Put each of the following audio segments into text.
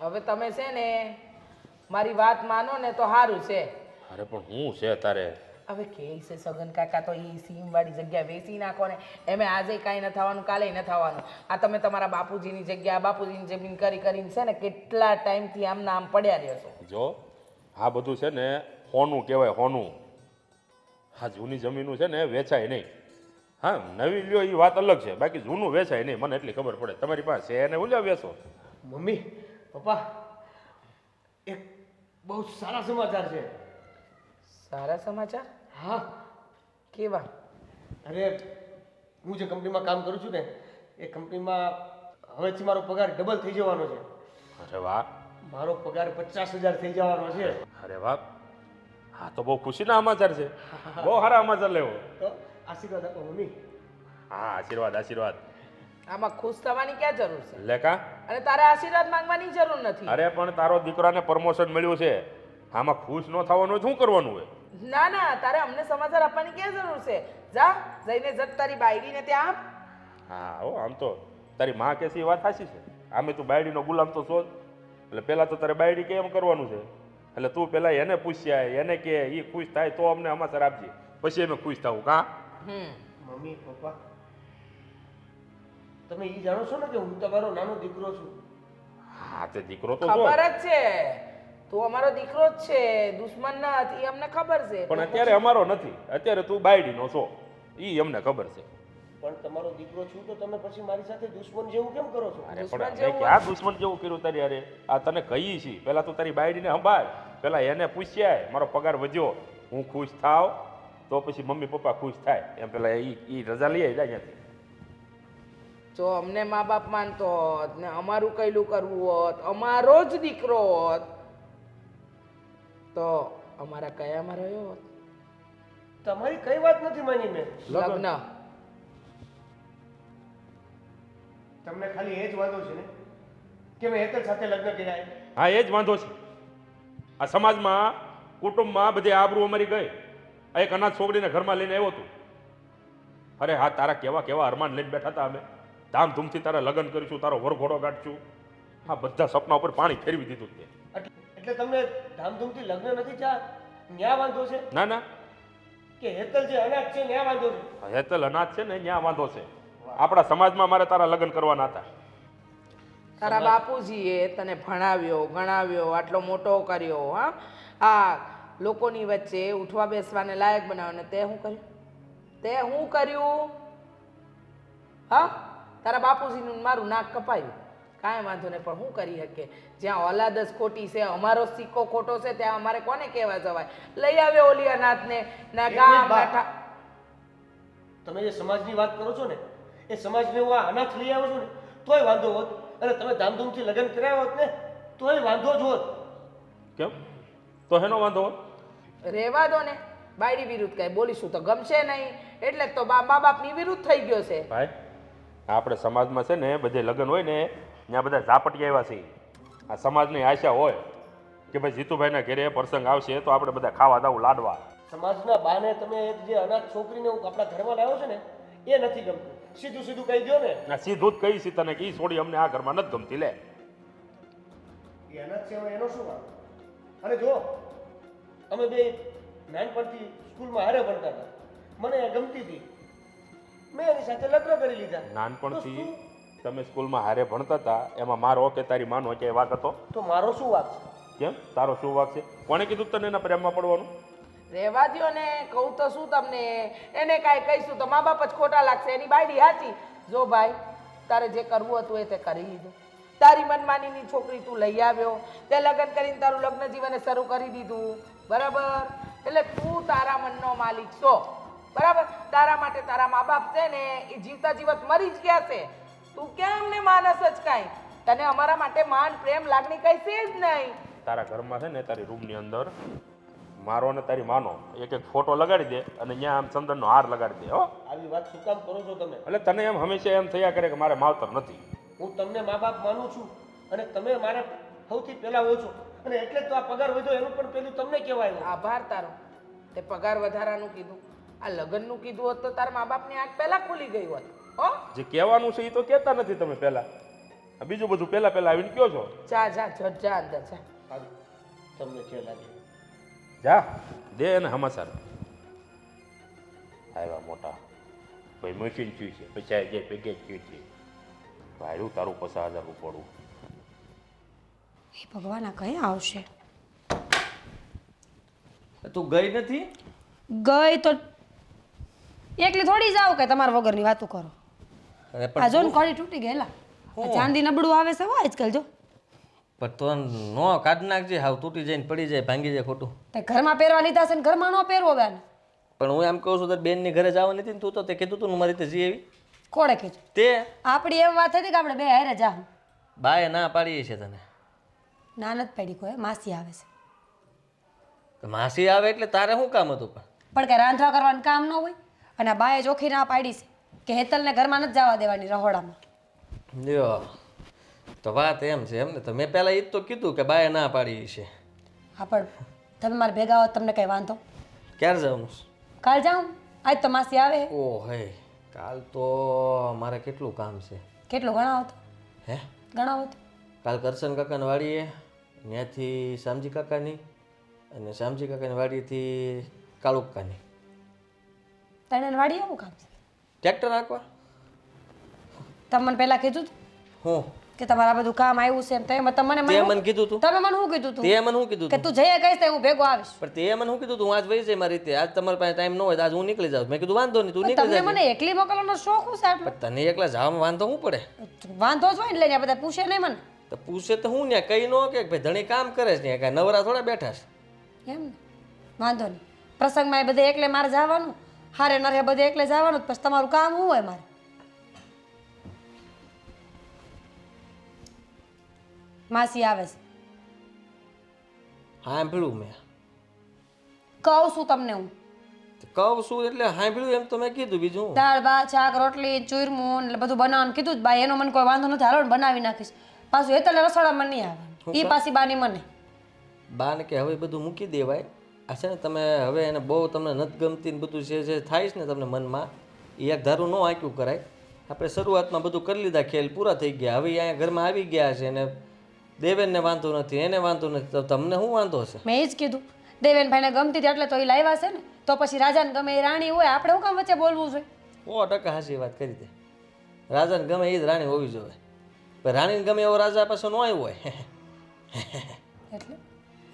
હવે તમે છે ને મારી વાત માનો ને તો સારું છે. અરે પણ હું છે તારે? હવે કે છે સગન કાકા તો એ સીમવાળી જગ્યા વેચી નાખો ને, એમે આજે કાંઈ ન થવાનું, કાલે ન થવાનું. આ તમે તમારા બાપુજીની જગ્યા, બાપુજીની જમીન કરી કરીને છે ને કેટલા ટાઈમથી આમના આમ પડ્યા રહ્યો છો. જો આ બધું છે ને હોનું કહેવાય, હોનું. હા, જૂની જમીનું છે ને વેચાય નહીં. હા, નવી લ્યો એ વાત અલગ છે, બાકી જૂનું વેચાય નહીં. મને એટલી ખબર પડે. તમારી પાસે છે એને ઉલ્યા વેચો. મમ્મી પપ્પા, એક બહુ સારા સમાચાર છે. સારા સમાચાર? હા, કેવા? અરે હું જે કંપનીમાં કામ કરું છું ને એ કંપનીમાં હવેથી મારો પગાર ડબલ થઈ જવાનો છે. અરે વાહ, મારો પગાર 50,000 થઈ જવાનો છે. અરે વાહ, હા તો બહુ ખુશીના સમાચાર છે. બહુ સારા સમાચાર લેવો. તો આશીર્વાદ આપો મમ્મી. હા, આશીર્વાદ આશીર્વાદ. આમાં ખુશ થવાની ક્યાં જરૂર છે? લેકા, અને તારે આશીર્વાદ માંગવાની જરૂર નથી. અરે પણ તારો દીકરાને પ્રમોશન મળ્યું છે, આમાં ખુશ ન થવાનું હોય શું કરવાનું હોય? ના ના, તારે અમને સમાચાર આપવાની ક્યાં જરૂર છે? જા જઈને જટ તારી બાયડીને ત્યાં આપ. હા હો, આમ તો તારી માં કે છે એ વાત સાચી છે. આમે તું બાયડીનો ગુલામ તો છો જ. એટલે પહેલા તો તારે બાયડી કે એમ કરવાનું છે. એટલે તું પહેલા એને પૂછ્યા, એને કે એ ખુશ થાય તો અમને સમાચાર આપજે, પછી અમે ખુશ થવું. કા મમ્મી પપ્પા, તમે એ જાણો છો ને કે હું તમારો નાનો દીકરો છું. હા, તે દીકરો તો છો, ખબર જ છે તું અમારો દીકરો જ છે, દુશ્મન નથી, અમને ખબર છે. પણ અત્યારે અમારો નથી. અત્યારે તું બાયડીનો છો, ઈ અમને ખબર છે. પણ તમારો દીકરો છું તો તમે પછી મારી સાથે દુશ્મન જેવું કેમ કરો છો? અરે દુશ્મન પણ અમે જેવું ક્યાં દુશ્મન જેવું કર્યું તારી? અરે આ તને કહીએ છીએ, પહેલા તું તારી બાયડીને સંભાળ, પહેલા એને પૂછ્યા મારો પગાર વધ્યો, હું ખુશ થાવ તો પછી મમ્મી પપ્પા ખુશ થાય. એમ પેલા ઈ રજા લઈ આવી ત્યાંથી. જો અમને મા બાપ માનતો હોત ને અમારું કઈલું કરવું હોત, અમારો જ દીકરો હોત તો અમારા કયામાં રહ્યો હોત? તમારી કઈ વાત નથી માની મેં. લગ્ન. તમને ખાલી એ જ વાંધો છે ને કે મેં હેતલ સાથે લગ્ન કર્યા. હા, એ જ વાંધો છે. આ સમાજમાં, કુટુંબમાં બધી આબરૂ અમારી ગઈ. આ એક અનાથ છોકરીને ઘરમાં લઈને આવ્યો તું. અરે હા, તારા કેવા કેવા અરમાન લઈને બેઠા હતા અમે. ધામધૂમથી તારા લગ્ન કરીશું, તારો વરઘોડો કાઢશું. હા, બધા સપના ઉપર પાણી ફેરવી દીધું તે. એટલે તમને ધામધૂમથી લગ્ન નથી થયા, ન્યા વાંધો છે? ના ના, કે હેતલ જે અનાજ છે ન્યા વાંધો છે? હેતલ અનાથ છે ને ત્યાં વાંધો છે. આપણા સમાજમાં મારે તારા લગ્ન કરવાના હતા. તારા બાપુજીએ તને ભણાવ્યો, ગણાવ્યો, આટલો મોટો કર્યો. હા, આ લોકોની વચ્ચે ઉઠવા બેસવાને લાયક બનાવ્યો, ને તે શું કર્યું? તે શું કર્યું? હા, તારા બાપુજીનું મારું નાક કપાયું, કાંઈ વાંધો નહીં, પણ શું કરી શકે? જ્યાં ઓલાદ જ ખોટી છે, અમારો સિક્કો ખોટો છે, ત્યાં અમારે કોને કહેવા જવાય? લઈ આવ્યો ઓલી અનાથને ના ગામ બેઠા. તમે જે સમાજની વાત કરો છો ને એ સમાજને હું આ અનાથ લઈ આવ્યો છું ને તોય વાંધો હોત, અને તમે ધામધૂમથી લગ્ન કર્યા હોત ને તોય વાંધો જ હોત. કેમ? તો હેનો વાંધો? રહેવા દો ને, બાયડી વિરુદ્ધ કઈ બોલીશું તો ગમશે નહીં, એટલે જ તો મા બાપની વિરુદ્ધ થઈ ગયો છે. ભાઈ, આપણે સમાજમાં છે ને બધે લગ્ન હોય ને ત્યાં બધા ઝાપટી આવ્યા છે. આ સમાજની આશા હોય કે ભાઈ જીતુભાઈના ઘરે પ્રસંગ આવશે તો આપણે બધા ખાવા દાવું, લાડવા. સમાજના બાને તમે એક જે અનાથ છોકરીને હું આપણા ઘરમાં લાવ્યો છે ને એ નથી ગમતું. સીધું સીધું કહી દો ને. ના, સીધું જ કહીશ તને કે ઈ છોડી અમને આ ઘરમાં નથી ગમતી. લે, એ અનાથ છે હવે એનો શું વાંધો? અને જો અમે બે નાનપણથી સ્કૂલમાં હારે ભણતા હતા, મને એ ગમતી હતી, મેં એની સાથે લગ્ન કરી લીધા. નાનપણથી તમે સ્કૂલમાં હારે ભણતા હતા, એમાં મારો કે તારી માનો કે વાક હતો? તો મારો શું વાંક છે? કેમ, તારો શું વાક છે? કોણે કીધું તને એના પ્રેમમાં પડવાનું? રહેવા દ્યો ને, કહું તો શું તમને? એને કાંઈ કહીશું તો મા બાપ જ ખોટા લાગશે, એની બાયડી સાચી. જો ભાઈ, તારે જે કરવું હતું એ તે કરી લીધું. તારી મનમાનીની છોકરી તું લઈ આવ્યો, તે લગ્ન કરીને તારું લગ્ન જીવન શરૂ કરી દીધું, બરાબર? એટલે તું તારા મનનો માલિક છો, બરાબર? તારા માટે તારા મા બાપ છે ને એ જીવતા જીવત મરી જ ગયા છે. તું ક્યાં અમને માનસ જ કાંઈ? તને અમારા માટે માન, પ્રેમ, લાગણી કઈ છે જ નહીં. તારા ઘરમાં છે ને તારી રૂમની અંદર મારો ને તારી માનો એક એક ફોટો લગાડી દે અને ત્યાં આમ ચંદનનો હાર લગાડી દે. હો, આવી વાત શું કામ કરો છો તમે? એટલે તને એમ હંમેશા એમ થયા કરે કે મારે માવતર નથી. હું તમને મા બાપ માનું છું અને તમે મારે સૌથી પહેલા હો છો, અને એટલે જ તો આ પગાર વધ્યો એનું પણ પેલું તમને કહેવાય. આભાર તારો, તે પગાર વધારાનું કીધું. આ લગ્નનું કીધું હોત તો તારા મા બાપની આંખ પહેલા ખુલી ગઈ હોત. હો, જે કહેવાનું છે એ તો કહેતા નથી તમે પહેલા. આ બીજું બધું પહેલા પહેલા આવીને કયો છો? જા જા જટ જા અંદર જા. હાલો તમને જે લાગે. જા દે એને હમાસાર. આવ્યા મોટા ભાઈ મશીન થયું છે પૈસા જે પેકેજ થયું છે ભાડું તારું 50,000 રૂપિયા. એ ભગવાન આ કયા આવશે? તું ગઈ નથી? ગઈ તો એકલી થોડી જાવ કે તમારા વગરની વાતો કરો. અરે આ જો ને કડી તૂટી ગયેલા. આ ચાંદી નબળું આવે છે હો આજકાલ જો. પણ તો નો કાઢ નાખજે, હાવ તૂટી જાય ને પડી જાય, ભાંગી જાય ખોટું. તે ઘરમાં પહેરવા લીધા છે ને ઘરમાં ન પહેરવો બેન. પણ હું એમ કહું છું તારી બેનની ઘરે જવાની હતી ને તું તો તે કીધું તું ને મારી રીતે જઈ આવી. કોણે કીધું? તે આપણી એમ વાત હતી કે આપણે બે હારે જાહું. બાએ ના પાડી છે તને. ના નથી પડી કોઈ, માસી આવે છે. તો માસી આવે એટલે તારે શું કામ હતું? પણ કે રાંધવા કરવાનું કામ ન હોય અને આ બાએ ચોખ્ખી ના પાડી છે કે હેતલને ઘરમાં નથી જવા દેવાની રહોડામાં. લ્યો તો વાત એમ છે એમ ને? તો મેં પહેલાં એ જ તો કીધું કે બાએ ના પાડી છે. હા પણ તમે મારે ભેગા હોત તમને કંઈ વાંધો? ક્યારે જવાનું? કાલ જાઉં? આજ તો માસી આવે. ઓ હે કાલ તો મારે કેટલું કામ છે. કેટલું ગણાવો તો? હે ગણાવો તો? કાલ કરશન કાકાની વાડીએ, ત્યાંથી શામજી કાકાની, અને શામજી કાકાની વાડીથી કાળુકાની. તને વાડી આવું કામ છે? ટ્રેક્ટર નાખવા. તમે મને પહેલા કીધું હતું હું કે તમારે આ બધું કામ આવ્યું છે એમ તમે તે મને કીધું તું. તમે મને શું કીધું તું? તે મને શું કીધું કે તું? તું જઈએ કહીશ તો હું ભેગો આવીશ. પણ તે મને શું કીધું તું? આજ વહી જાય મારી રીતે. આજ તમારી પાસે ટાઈમ ન હોય તો આજ હું નીકળી જાઉં. મેં કીધું વાંધો નહીં, તું નીકળી તમને જાય. મને એકલી મોકલવાનો શોખ હું છે આટલો? પણ તને એકલા જવામાં વાંધો શું પડે? વાંધો જ હોય ને એટલે બધા પૂછે નહીં મને. તો પૂછે તો હું ને કઈ ન કે ભાઈ ધણી કામ કરે છે ને, કાંઈ નવરા થોડા બેઠા છે. એમ ને વાંધો નહીં. પ્રસંગમાં એ બધે એકલે મારે જવાનું, હારે નરે બધે એકલે જવાનું, પછી તમારું કામ શું હોય મારે? માસી આવે છે. સાંભળ્યું મેં. કહું છું તમને હું. કહું છું એટલે સાંભળ્યું એમ તો મેં કીધું. બીજું હું? દાળ ભાત શાક રોટલી ચૂરમું એટલે બધું બનાવવાનું કીધું જ. બાઈ એનો મને કોઈ વાંધો નથી, હાલો ને બનાવી નાખીશ. પાછું હેતલે રસોડામાં નહીં આવવાનું, ઈ પાછી બાની મને. બાને કે હવે બધું મૂકી દેવાય. આ છે ને તમે હવે એને બહુ તમને નથી ગમતી ને બધું જે થાય છે ને તમને મનમાં, એ એક ધારું ન આંક્યું કરાય. આપણે શરૂઆતમાં બધું કરી લીધા, ખેલ પૂરા થઈ ગયા. હવે અહીંયા ઘરમાં આવી ગયા છે ને દેવેનને વાંધો નથી, એને વાંધો નથી, તો તમને શું વાંધો હશે? મેં એ જ કીધું દેવેનભાઈને ગમતી હતી એટલે તો એ લાવ્યા છે ને. તો પછી રાજાને ગમે એ રાણી હોય, આપણે શું કામ વચ્ચે બોલવું જોઈએ? 100% હાચી વાત કરી દે. રાજાને ગમે એ જ રાણી હોવી જોઈએ. પણ રાણીને ગમે એવો રાજા પાછો ન આવ્યો હોય. એટલે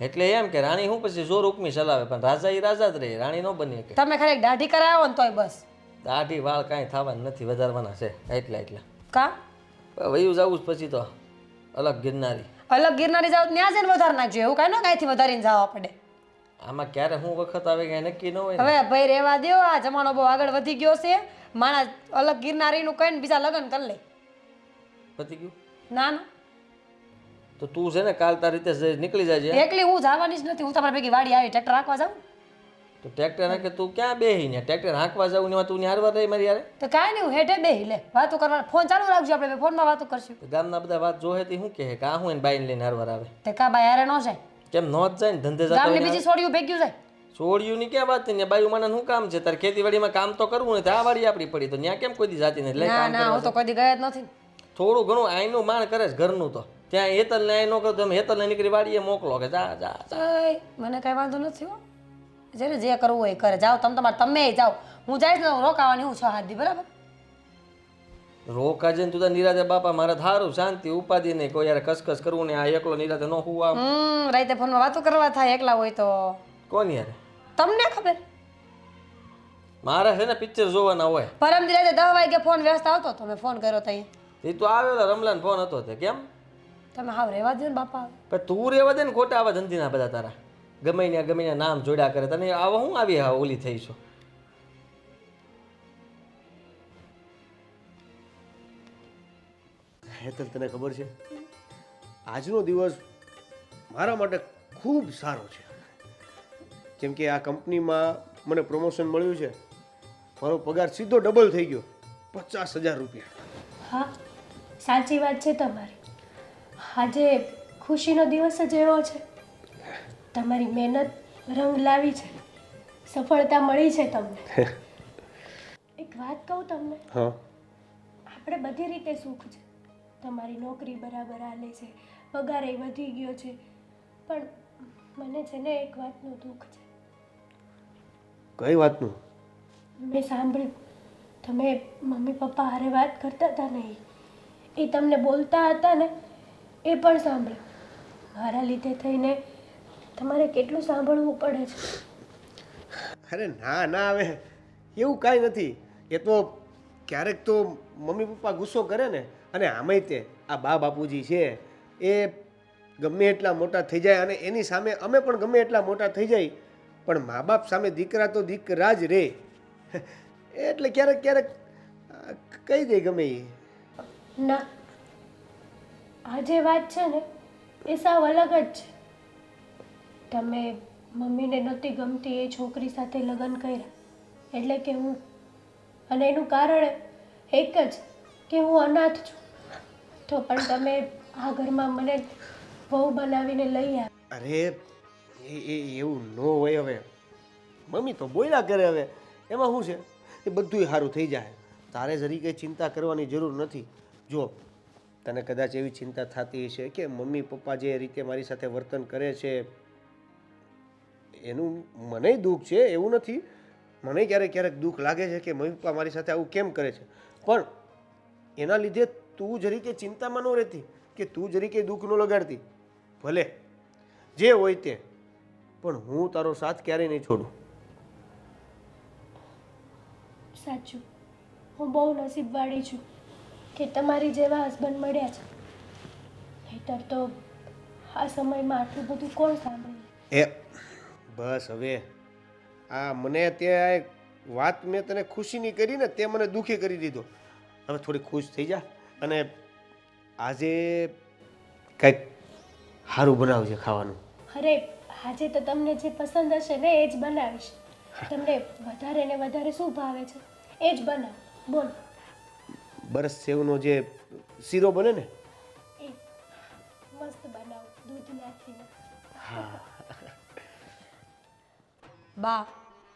એટલે એમ કે રાણી શું પછી જોર હુકમી ચલાવે, પણ રાજા એ રાજા જ રહે, રાણી ન બની શકે. તમે ખરેખર દાઢી કરાવો ને તોય બસ. દાઢી વાળ કાંઈ થવાના નથી, વધારવાના છે એટલા. કા વયું જવું જ પછી તો અલગ ગિરનારી. અલગ ગિરનારી જાવ ત્યાં જઈને વધારે નાખજો, એવું કાંઈ ન કાંઈથી વધારીને જવા પડે. આમાં ક્યારે શું વખત આવે કાંઈ નક્કી ન હોય ને. હવે ભાઈ રહેવા દો, આ જમાનો બહુ આગળ વધી ગયો છે. માણસ અલગ ગિરનારીનું કહીને બીજા લગ્ન કરી લે. પતી ગયું? ના ના તો તું છે ને કાલ તારી રીતે નીકળી જાય. એકલી હું જવાની જ નથી. હું તમારા ભેગી વાડી આવી ટ્રેક્ટર રાખવા જાઉં તો ટ્રેક્ટર હાંકે તું ક્યાં બેહી ને? ટ્રેક્ટર હાંકવા જાવ ને તું હારવા રહી મારી યારે? તો કાંઈ નહીં, હું હેઠે બેહી લે વાતો કરવા. ફોન ચાલુ રાખજો, આપણે ફોનમાં વાતો કરશું. તો ગામના બધા વાત જોહે તે શું કહે કે આ હું એને બાઈને લઈને હારવાર આવે? તે કા બાય હારે ન જાય? કેમ નો જ જાય ને? ધંધે જતો ગામની હોય બીજી છોડીઓ ભેગ્યું જાય. છોડ્યું ની ક્યાં વાત ને? બાયુ મને શું કામ છે? તારે ખેતીવાડીમાં કામ તો કરવું નથી. આ વાડી આપણી પડી તો ત્યાં કેમ કોઈ દી જાતી નથી? લઈ ના કામ ના, હું તો કોઈ દી ગયા જ નથી. થોડું ઘણું આઈનું માણ કરે છે ઘરનું, તો ત્યાં હેતલ ને આઈ નો કરો. તમે હેતલ ને નીકળી વાડીએ મોકલો કે જા જા જા. ઓય, મને કઈ વાંધો નથી હો. જેને જે કરવું હોય એ કરે. જાઓ તમે જાઓ, હું જઈશ ને રોકાવાની હું 6-7 દી, બરાબર? રોકા જઈને તું નિરાતે બાપા મારે થારું શાંતિ ઉપાધિ નહીં, કોઈ યાર કસકસ કરવું ને આ એકલો નિરાતે નો હું આમ રાતે ફોનમાં વાતો કરવા થાય એકલા હોય તો. કોણ યાર? તમને ખબર મારે છે ને પિક્ચર જોવાના હોય. પરમ દી રાતે 10 વાગે ફોન વ્યસ્ત આવતો તો મેં ફોન કર્યો તઈ. એ તો આવેલો રમલાન ફોન હતો તે કેમ? તમે હાવ રહેવા દો ને બાપા. પણ તું રેવા દે ને, ખોટા આવા ધંધીના બધા તારા ગમે ને નામ જોડ્યા કરે. તને આવા હું આવી હા ઓલી થઈ છો? હેતલ તને ખબર છે આજનો દિવસ મારા માટે ખૂબ સારો છે. કેમ કે આ કંપનીમાં મને પ્રમોશન મળ્યું છે. મારો પગાર સીધો ડબલ થઈ ગયો, 50,000 રૂપિયા. હા, સાચી વાત છે તમારી. આજે ખુશીનો દિવસ જ એવો છે. તમારી મહેનત રંગ લાવી છે, સફળતા મળી છે તમને. એક વાત કહું તમને, હા, આપણે બધી રીતે સુખ છે, તમારી નોકરી બરાબર હાલે છે, પગારે વધી ગયો છે, પણ મને છે ને એક વાતનું દુઃખ છે. કઈ વાતનું? મેં સાંભળ્યું તમે મમ્મી પપ્પા હારે વાત કરતા હતા ને, એ તમને બોલતા હતા ને, એ પણ સાંભળ્યું. મારા લીધે થઈને તમારે કેટલું સાંભળવું પડે છે. અરે ના ના, હવે એવું કાંઈ નથી. એ તો ક્યારેક તો મમ્મી પપ્પા ગુસ્સો કરે ને, અને આમાંય તે આ બા બાપુજી છે એ ગમે એટલા મોટા થઈ જાય અને એની સામે અમે પણ ગમે એટલા મોટા થઈ જાય, પણ મા બાપ સામે દીકરા તો દીકરા જ રહે. એટલે ક્યારેક ક્યારેક કહી દે ગમે એ. ના, આ જે વાત છે ને એ સાવ અલગ જ છે. તમે મમ્મીને નહોતી ગમતી એ છોકરી સાથે લગ્ન કર્યા એટલે કે હું, અને એનું કારણ એક જ કે હું અનાથ છું, તો પણ તમે આ ઘરમાં મને વહુ બનાવીને લઈ આવ્યા. અરે એવું ન હોય. હવે મમ્મી તો બોલ્યા કરે, હવે એમાં શું છે, એ બધુંય સારું થઈ જાય. તારે જરી કંઈ ચિંતા કરવાની જરૂર નથી. જો તને કદાચ એવી ચિંતા થતી હશે કે મમ્મી પપ્પા જે રીતે મારી સાથે વર્તન કરે છે એનું મને દુઃખ છે, એવું નથી. મને ક્યારેક ક્યારેક દુઃખ લાગે છે કે મમ્મી પપ્પા મારી સાથે આવું કેમ કરે છે, પણ એના લીધે તું જરી કે ચિંતામાં ન રહેતી, કે તું જરી કે દુઃખ ન લગાડતી. ભલે જે હોય તે, પણ હું તારો સાથ ક્યારેય નહીં છોડું. સાચું, હું બહુ નસીબવાળી છું કે તમારી જેવા હસબન્ડ મળ્યા છે. નહીંતર તો આ સમયમાં આટલું બધું કોણ સાંભળે. એ બસ હવે આ મને ત્યાં એક વાત મેં તને ખુશીની કરી ને, તે મને દુઃખી કરી દીધો. હવે થોડી ખુશ થઈ જા અને આજે કંઈક સારું બનાવજે ખાવાનું. અરે આજે તો તમને જે પસંદ હશે ને એ જ બનાવીશ. તમને વધારે ને વધારે શું ભાવે છે એ જ બનાવો. બોલો. બરસ સેવનો જે શીરો બને ને એ મસ્ત બનાવો દૂધ નાખીને. બા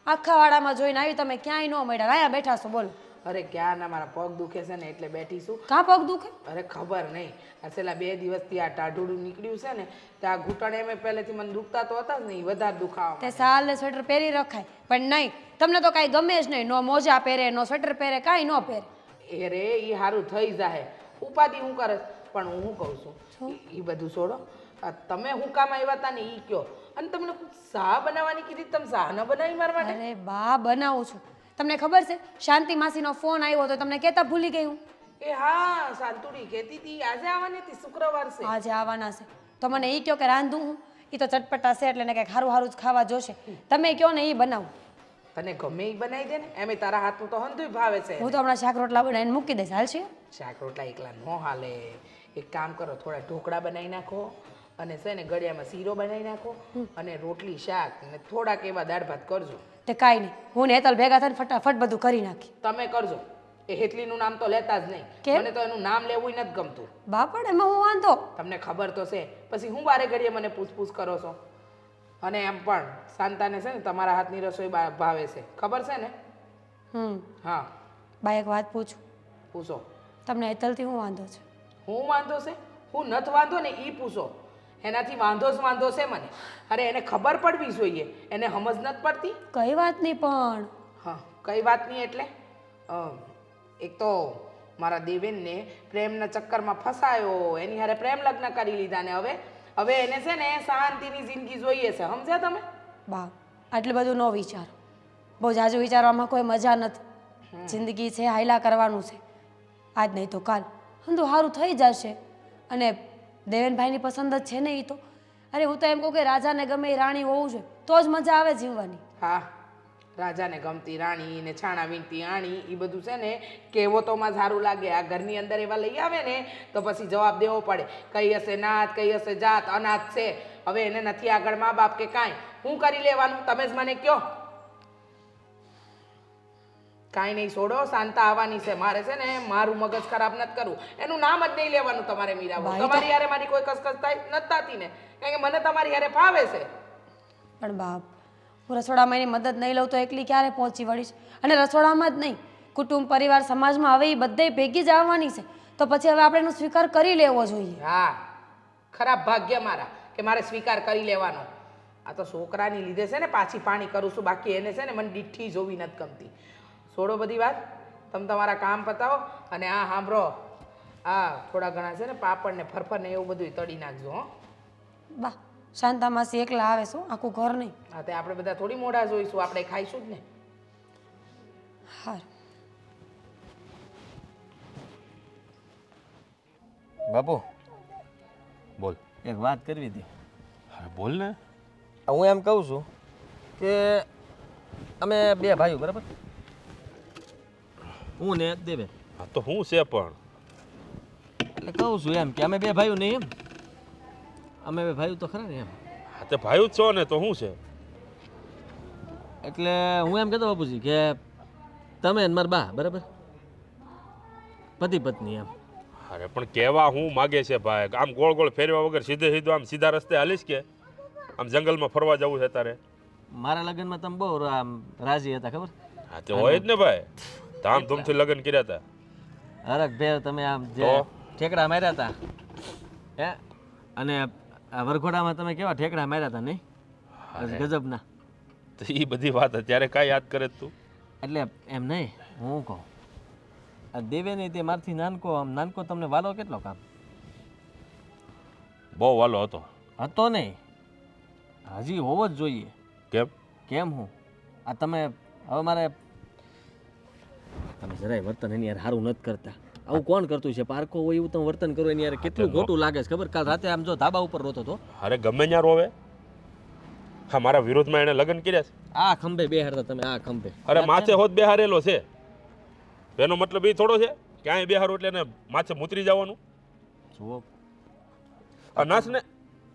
આખા વાડામાં જોઈને આવી, તમે ક્યાંય ન મળ્યા, અહીંયા બેઠા છો. બોલો. અરે ક્યાં ના, મારા પગ દુખે છે ને એટલે બેઠી છું. કાં પગ દુખે? અરે ખબર નહીં, આ છેલ્લા 2 દિવસથી આ ટાઢુડું નીકળ્યું છે ને, તો આ ઘૂંટણ એમ પહેલેથી મને દુખતા તો હતા જ નહીં, વધારે દુખાવા. તે સાલ ને સ્વેટર પહેરી રખાય, પણ નહીં, તમને તો કાંઈ ગમે જ નહીં. નો મોજા પહેરે, નો સ્વેટર પહેરે, કાંઈ ન પહેરે. એ રે એ સારું થઈ જાય, ઉપાધિ હું કરે. પણ હું શું કહું છું, એ બધું છોડો. આ તમે હું કામ આવ્યા હતા ને એ કયો. અને તમને શા બનાવવાની કીધી, તમે શા ન બનાવી મારા માટે? અરે બા બનાવું છું. તમને ખબર છે શાંતિ માસીનો ફોન આવ્યો તો તમને કહેતા ભૂલી ગઈ હું. એ હા, શાંતુડી કહેતી હતી આજે આવવાની હતી, શુક્રવાર છે. આજે આવવાના છે તો મને એ કહો કે રાંધું હું, એ તો ચટપટા છે એટલે ને કંઈક સારું સારું જ ખાવા જોશે. તમે કહો ને એ બનાવું. તને ગમે એ બનાવી દે ને, એમે તારા હાથનું તો હંધુય ભાવે છે. હું તો હમણાં શાક રોટલા બનાવીને મૂકી દઈશ. હાલશે? શાક રોટલા એકલા ન હાલે. એક કામ કરો, થોડા ઢોકળા બનાવી નાખો અને છે ને ગળિયામાં શીરો બનાવી નાખો અને રોટલી શાક અને થોડાક એવા દાળ ભાત કરજો. તે કાંઈ નહીં, હું ને હેતલ ભેગા થઈને ફટાફટ બધું કરી નાખી. તમે કરજો. એ હેતલીનું નામ તો લેતા જ નહીં. કેમ? મને તો એનું નામ લેવું નથી ગમતું. બાપડ એમાં હું વાંધો? તમને ખબર તો છે, પછી હું બારે ઘડીએ મને પૂછપૂછ કરો છો. અને એમ પણ શાંતાને છે ને તમારા હાથની રસોઈ ભાવે છે, ખબર છે ને? હા બા એક વાત પૂછું? પૂછો. તમને હેતલથી હું વાંધો છે? હું વાંધો છે? હું નથી વાંધો ને એ પૂછો. એનાથી વાંધો જ વાંધો છે મને. અરે એને ખબર પડવી જોઈએ, એને સમજ નથી પડતી. કઈ વાત નહીં પણ? હા કઈ વાત નહીં એટલે એક તો મારા દેવેનને પ્રેમના ચક્કરમાં ફસાયો, એની હારે પ્રેમ લગ્ન કરી લીધા ને હવે એને છે ને શાંતિની જિંદગી જોઈએ છે. સમજ્યા તમે? બા આટલું બધું ન વિચારો, બહુ જાજુ વિચારવામાં કોઈ મજા નથી. જિંદગી છે, હાયલા કરવાનું છે. આજ નહીં તો કાલ હંધું સારું થઈ જશે. અને દેવેનભાઈની પસંદ જ છે ને એ તો. અરે હું તો એમ કહું કે રાજાને ગમે એ રાણી હોવું જોઈએ તો જ મજા આવે જીવવાની. હા, રાજાને ગમતી રાણી ને છાણા વીણતી આણી એ બધું છે ને કહેવતોમાં સારું લાગે. આ ઘરની અંદર એવા લઈ આવે ને તો પછી જવાબ દેવો પડે. કઈ હશે નાત, કઈ હશે જાત, અનાથ છે. હવે એને નથી આગળ મા બાપ કે કાંઈ, હું કરી લેવાનું? તમે જ મને કહો. કાંઈ નહીં, છોડો. શાંતા આવવાની છે. મારે છે ને મારું મગજ ખરાબ નથી કરવું. એનું નામ જ નહીં લેવાનું તમારે મીરાબો. તમારી હારે મારી કોઈ કસકસ થાય નથી થતી ને, કારણ કે મને તમારી હારે ફાવે છે. પણ બાપ હું રસોડામાં એની મદદ નહીં લઉં તો એકલી ક્યારે પહોંચી વળીશ? અને રસોડામાં જ નહીં, કુટુંબ પરિવાર સમાજમાં હવે એ બધે ભેગી જ આવવાની છે. તો પછી હવે આપણે એનો સ્વીકાર કરી લેવો જોઈએ. હા, ખરાબ ભાગ્ય મારા કે મારે સ્વીકાર કરી લેવાનો. આ તો છોકરાની લીધે છે ને પાછી પાણી કરું છું, બાકી એને છે ને મને દીઠી જોવી નથી ગમતી. છોડો બધી વાત, તમે તમારા કામ પતાવો અને આ સાંભળો, આ થોડા ઘણા છે ને પાપડ ને ફરફર ને એવું બધું તળી નાખજો. હો બા, શાંતા માસી એકલા આવે શું, આખું ઘર નહીં. હા, તે આપણે બધા થોડી મોડા જોઈશું, આપણે ખાઈશું જ ને. હા, બાપુ બોલ. એક વાત કરવી હતી. હા બોલ ને. હું એમ કહું છું કે અમે બે ભાઈઓ, બરાબર, હું ને દેવે, હા તો હું છે પણ એટલે કહું છું એમ કે અમે બે ભાઈઓ નહીં, એમ અમે બે ભાઈઓ તો ખરા ને એમ. હા તે ભાઈ જ છો ને તો શું છે. એટલે હું એમ કહેતો બાપુજી કે તમે ને મારા બા, બરાબર, પતિ પત્ની એમ. અરે પણ કહેવા હું માગે છે ભાઈ, આમ ગોળ ગોળ ફેરવા વગર સીધે સીધું આમ સીધા રસ્તે હાલીશ કે આમ જંગલમાં ફરવા જવું છે તારે. મારા લગ્નમાં તમે બહુ આમ રાજી હતા, ખબર? હા તે હોય જ ને ભાઈ, ધામધૂમથી લગ્ન કર્યા હતા. હરખ ભેર તમે આમ જે તો? ઠેકડા માર્યા હતા હે, અને આ વરઘોડામાં તમે કેવા ઠેકડા માર્યા હતા નહીં, ગજબના. તો એ બધી વાત અત્યારે કાંઈ યાદ કરે તું. એટલે એમ નહીં, હું કહું આ દેવે નહીં તે મારથી નાનકો, આમ નાનકો તમને વાલો કેટલો કામ બહુ વાલો હતો. હતો નહીં, હજી હોવો જ જોઈએ. કેમ? કેમ હું આ તમે હવે મારે તમે જરાય વર્તન એની યાર સારું નથી કરતા. આવું કોણ કરતું છે? પારકો હોય એવું તમે વર્તન કરો એની યાર કેટલું ખોટું લાગે છે ખબર? કાલ રાતે આમ જો ધાબા ઉપર રોતો હતો. અરે ગમે ત્યાં રોવે. હા મારા વિરોધમાં એને લગ્ન કર્યા છે. આ ખંભે બેહાડતા તમે, આ ખંભે. અરે માથે હોત બેહારેલો છે, એનો મતલબ એ થોડો છે ક્યાંય બેહારો એટલે એને માથે મૂતરી જવાનું. જુઓ અનાથને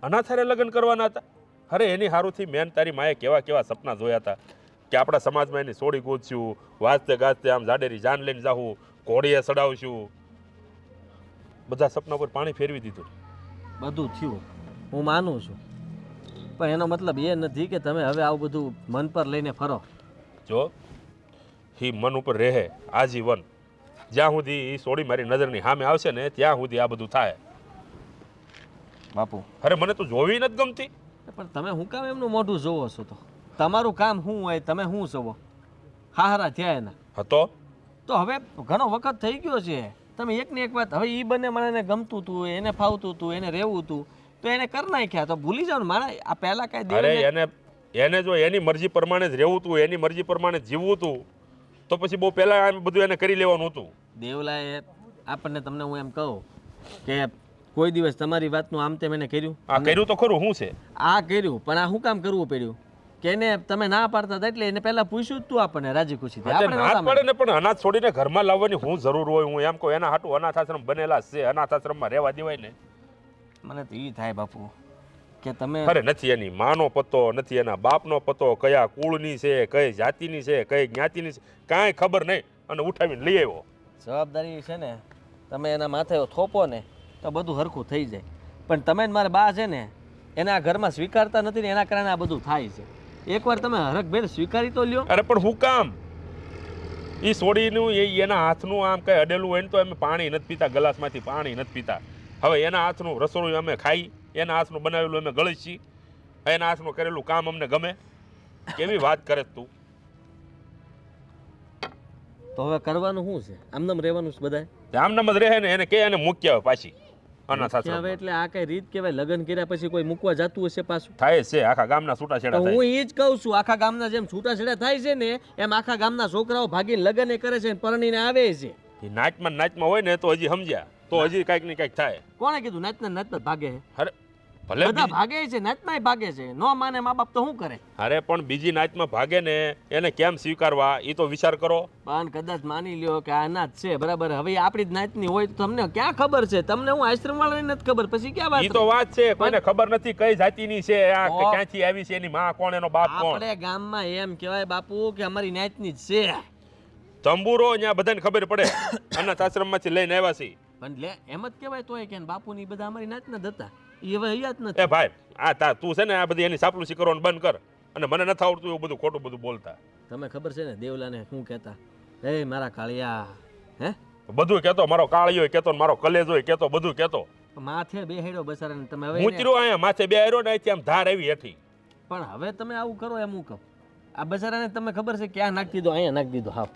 અનાથારે લગ્ન કરવાના હતા. અરે એની હારુંથી મેન તારી માએ કેવા કેવા સપના જોયા હતા કે આપણા સમાજમાં એની સોડી ગોતશું, વાજતે ગાજતે આમ જાડેરી જાન લઈને જાવું, ઘોડીએ ચડાવશું. બધા સપના પર પાણી ફેરવી દીધું. બધું થયું, હું માનું છું, પણ એનો મતલબ એ નથી કે તમે હવે આવું બધું મન પર લઈને ફરો. જો એ મન ઉપર રહે આજીવન, જ્યાં સુધી એ સોડી મારી નજરની સામે આવશે ને ત્યાં સુધી આ બધું થાય. બાપુ અરે મને તો જોવી નથી ગમતી. પણ તમે હું કામ એમનું મોઢું જોવો છો? તો તમારું કામ શું હોય, તમે શું જોવો? હારા થયા એના હતો તો હવે ઘણો વખત થઈ ગયો છે. તમે એકની એક વાત, હવે એ બંને મને ગમતું હતું, એને ફાવતું હતું, એને રહેવું હતું, તો એને કરી નાખ્યા, તો ભૂલી જાવ ને મારા. આ પહેલા કાંઈ અરે દેવ એને જો એની મરજી પ્રમાણે જ રહેવું હતું, એની મરજી પ્રમાણે જ જીવવું હતું, તો પછી બહુ પહેલા આમ બધું એને કરી લેવાનું હતું. દેવલાએ આપણને, તમને હું એમ કહું કે કોઈ દિવસ તમારી વાતનું આમ તેમ એને કર્યું? આ કર્યું તો ખરું, શું છે આ કર્યું, પણ આ શું કામ કરવું પડ્યું કે એને તમે ના પાડતા હતા એટલે એને પહેલા પૂછ્યું જ તું આપણને રાજી ખુશીથી. આપણે ના નહોતા પડે ને, પણ અનાથ છોડીને ઘરમાં લાવવાની હું જરૂર હોય? હું એમ કહું એના હાટું અનાથ આશ્રમ બનેલા છે, અનાથ આશ્રમમાં રહેવા દેવાય ને. મને તો એ થાય બાપુ કે તમે અરે નથી એની માનો પતો, નથી એના બાપનો પતો, કયા કુળની છે, કઈ જાતિની છે, કઈ જ્ઞાતિની છે, કાંઈ ખબર નહીં, અને ઉઠાવીને લઈ આવ્યો. જવાબદારી છે ને, તમે એના માથે થોપો ને તો બધું હરખું થઈ જાય. પણ તમે ને મારા બા છે ને એને આ ઘરમાં સ્વીકારતા નથી ને એના કારણે આ બધું થાય છે. એકવાર તમે હરખભેર સ્વીકારી તો લ્યો. અરે પણ હું કામ એ સોડીનું એના હાથનું આમ કઈ અડેલું હોય ને તો અમે પાણી નથી પીતા, ગ્લાસમાંથી પાણી નથી પીતા. હવે એના હાથનું રસોડું અમે ખાઈ, એના હાથનું બનાવેલું અમે ગળી છીએ, એના હાથનું કરેલું કામ અમને ગમે. કેવી વાત કરે તું? તો હવે કરવાનું શું છે? આમનામ રહેવાનું છે બધાય? આમનામ જ રહે ને, એને કે એને મૂકી આવે પાછી અનાથ હવે આશ્રમ. એટલે આ કઈ રીત કહેવાય? લગ્ન કર્યા પછી કોઈ મૂકવા જતું હશે પાછું? થાય છે આખા ગામના છૂટાછેડા તો થાય. હું એ જ કહું છું, આખા ગામના જેમ છૂટાછેડા થાય છે ને એમ આખા ગામના છોકરાઓ ભાગીને લગ્ન એ કરે છે ને પરણીને આવે છે. એ નાચમાં હોય ને તો હજી સમજ્યા, તો હજી કાંઈક ને કાંઈક થાય. કોણે કીધું નાચના નાચતા ભાગે છે? અરે ભલે બધા ભાગે છે, નાચનાય ભાગે છે. નો માને મા બાપ તો શું કરે? અરે પણ બીજી નાચમાં ભાગે ને એને કેમ સ્વીકારવા એ તો વિચાર કરો. પણ કદાચ માની લ્યો કે આ નાચ છે, બરાબર, હવે આપણી જ નાચની હોય તો તમને ક્યાં ખબર છે? તમને હું આશ્રમ વાળાને નથી ખબર, પછી ક્યાં વાત? ઈ તો વાત છે, કોઈને ખબર નથી કઈ જાતિની છે, આ ક્યાંથી આવી છે, એની માં કોણ, એનો બાપ કોણ. આપણે ગામમાં એમ કહેવાય બાપુ કે અમારી નાચની જ છે. તંબુરો ત્યાં બધાને ખબર પડે અનાથ આશ્રમમાંથી લઈને આવ્યા છે. પણ લે એમ જ કહેવાય તોય કે બાપુની બધા અમારી નાચના જ હતા. એ હવે યાદ નથી. એ ભાઈ તું છે ને આ બધી એની ચાપલુસી કરવાનું બંધ કર, અને મને નથી આવડતું એવું બધું ખોટું બધું બોલતા. તમે ખબર છે ને દેવલાને શું કહેતા? એ મારા કાળિયા, હે બધું કહેતો, મારો કાળિયો કહેતો ને મારો કલેજો કહેતો, બધું કહેતો. માથે બે હેડો બસારાને તમે હવે હું ચીરો અહીંયા માથે બે આર્યો ને અહીંથી આમ ધાર આવી હેઠી. પણ હવે તમે આવું કરો એમ હું કહું. આ બસારાને તમે ખબર છે ક્યાં નાખી દીધો, અહીંયા નાખી દીધો. હાવ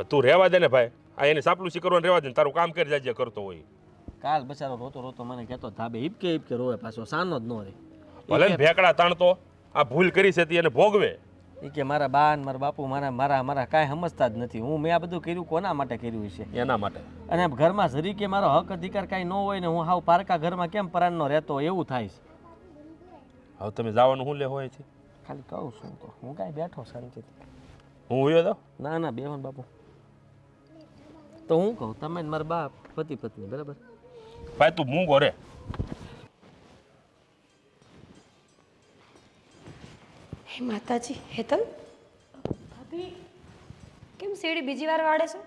તું રહેવા દે ને ભાઈ, આ એની સાપલુસી કરવાનું રહેવા દે ને, તારું કામ કરી જાય કરતો હોય. કાલ બસારો રોતો રોતો મને કહેતો ધાબે હિપકે રોવે, પાછો સાનો જ ન રહે. ભલે ને ભેકડા તાણતો, આ ભૂલ કરી છે તે એને ભોગવે. એ કે મારા બા ને મારા બાપુ મારા કાંઈ સમજતા જ નથી. હું આ બધું કર્યું કોના માટે કર્યું છે? એના માટે. અને ઘરમાં જરી કે મારો હક અધિકાર કાંઈ ન હોય ને હું હાવ પારકા ઘરમાં કેમ પરાણનો રહેતો એવું થાય છે. હવે તમે જવાનું શું લે હોય છે? ખાલી કહું છું તો હું કાંઈ બેઠો શાંતિથી. હું ઉયો તો ના બેહો ને બાપુ. તો હું કહું તમે ને મારા બાપ પતિ પત્ની બરાબર. ભાઈ તું મૂંગો રે. હે માતાજી, હેતલ ભાભી કેમ શેરડી બીજી વાર વાળે છો?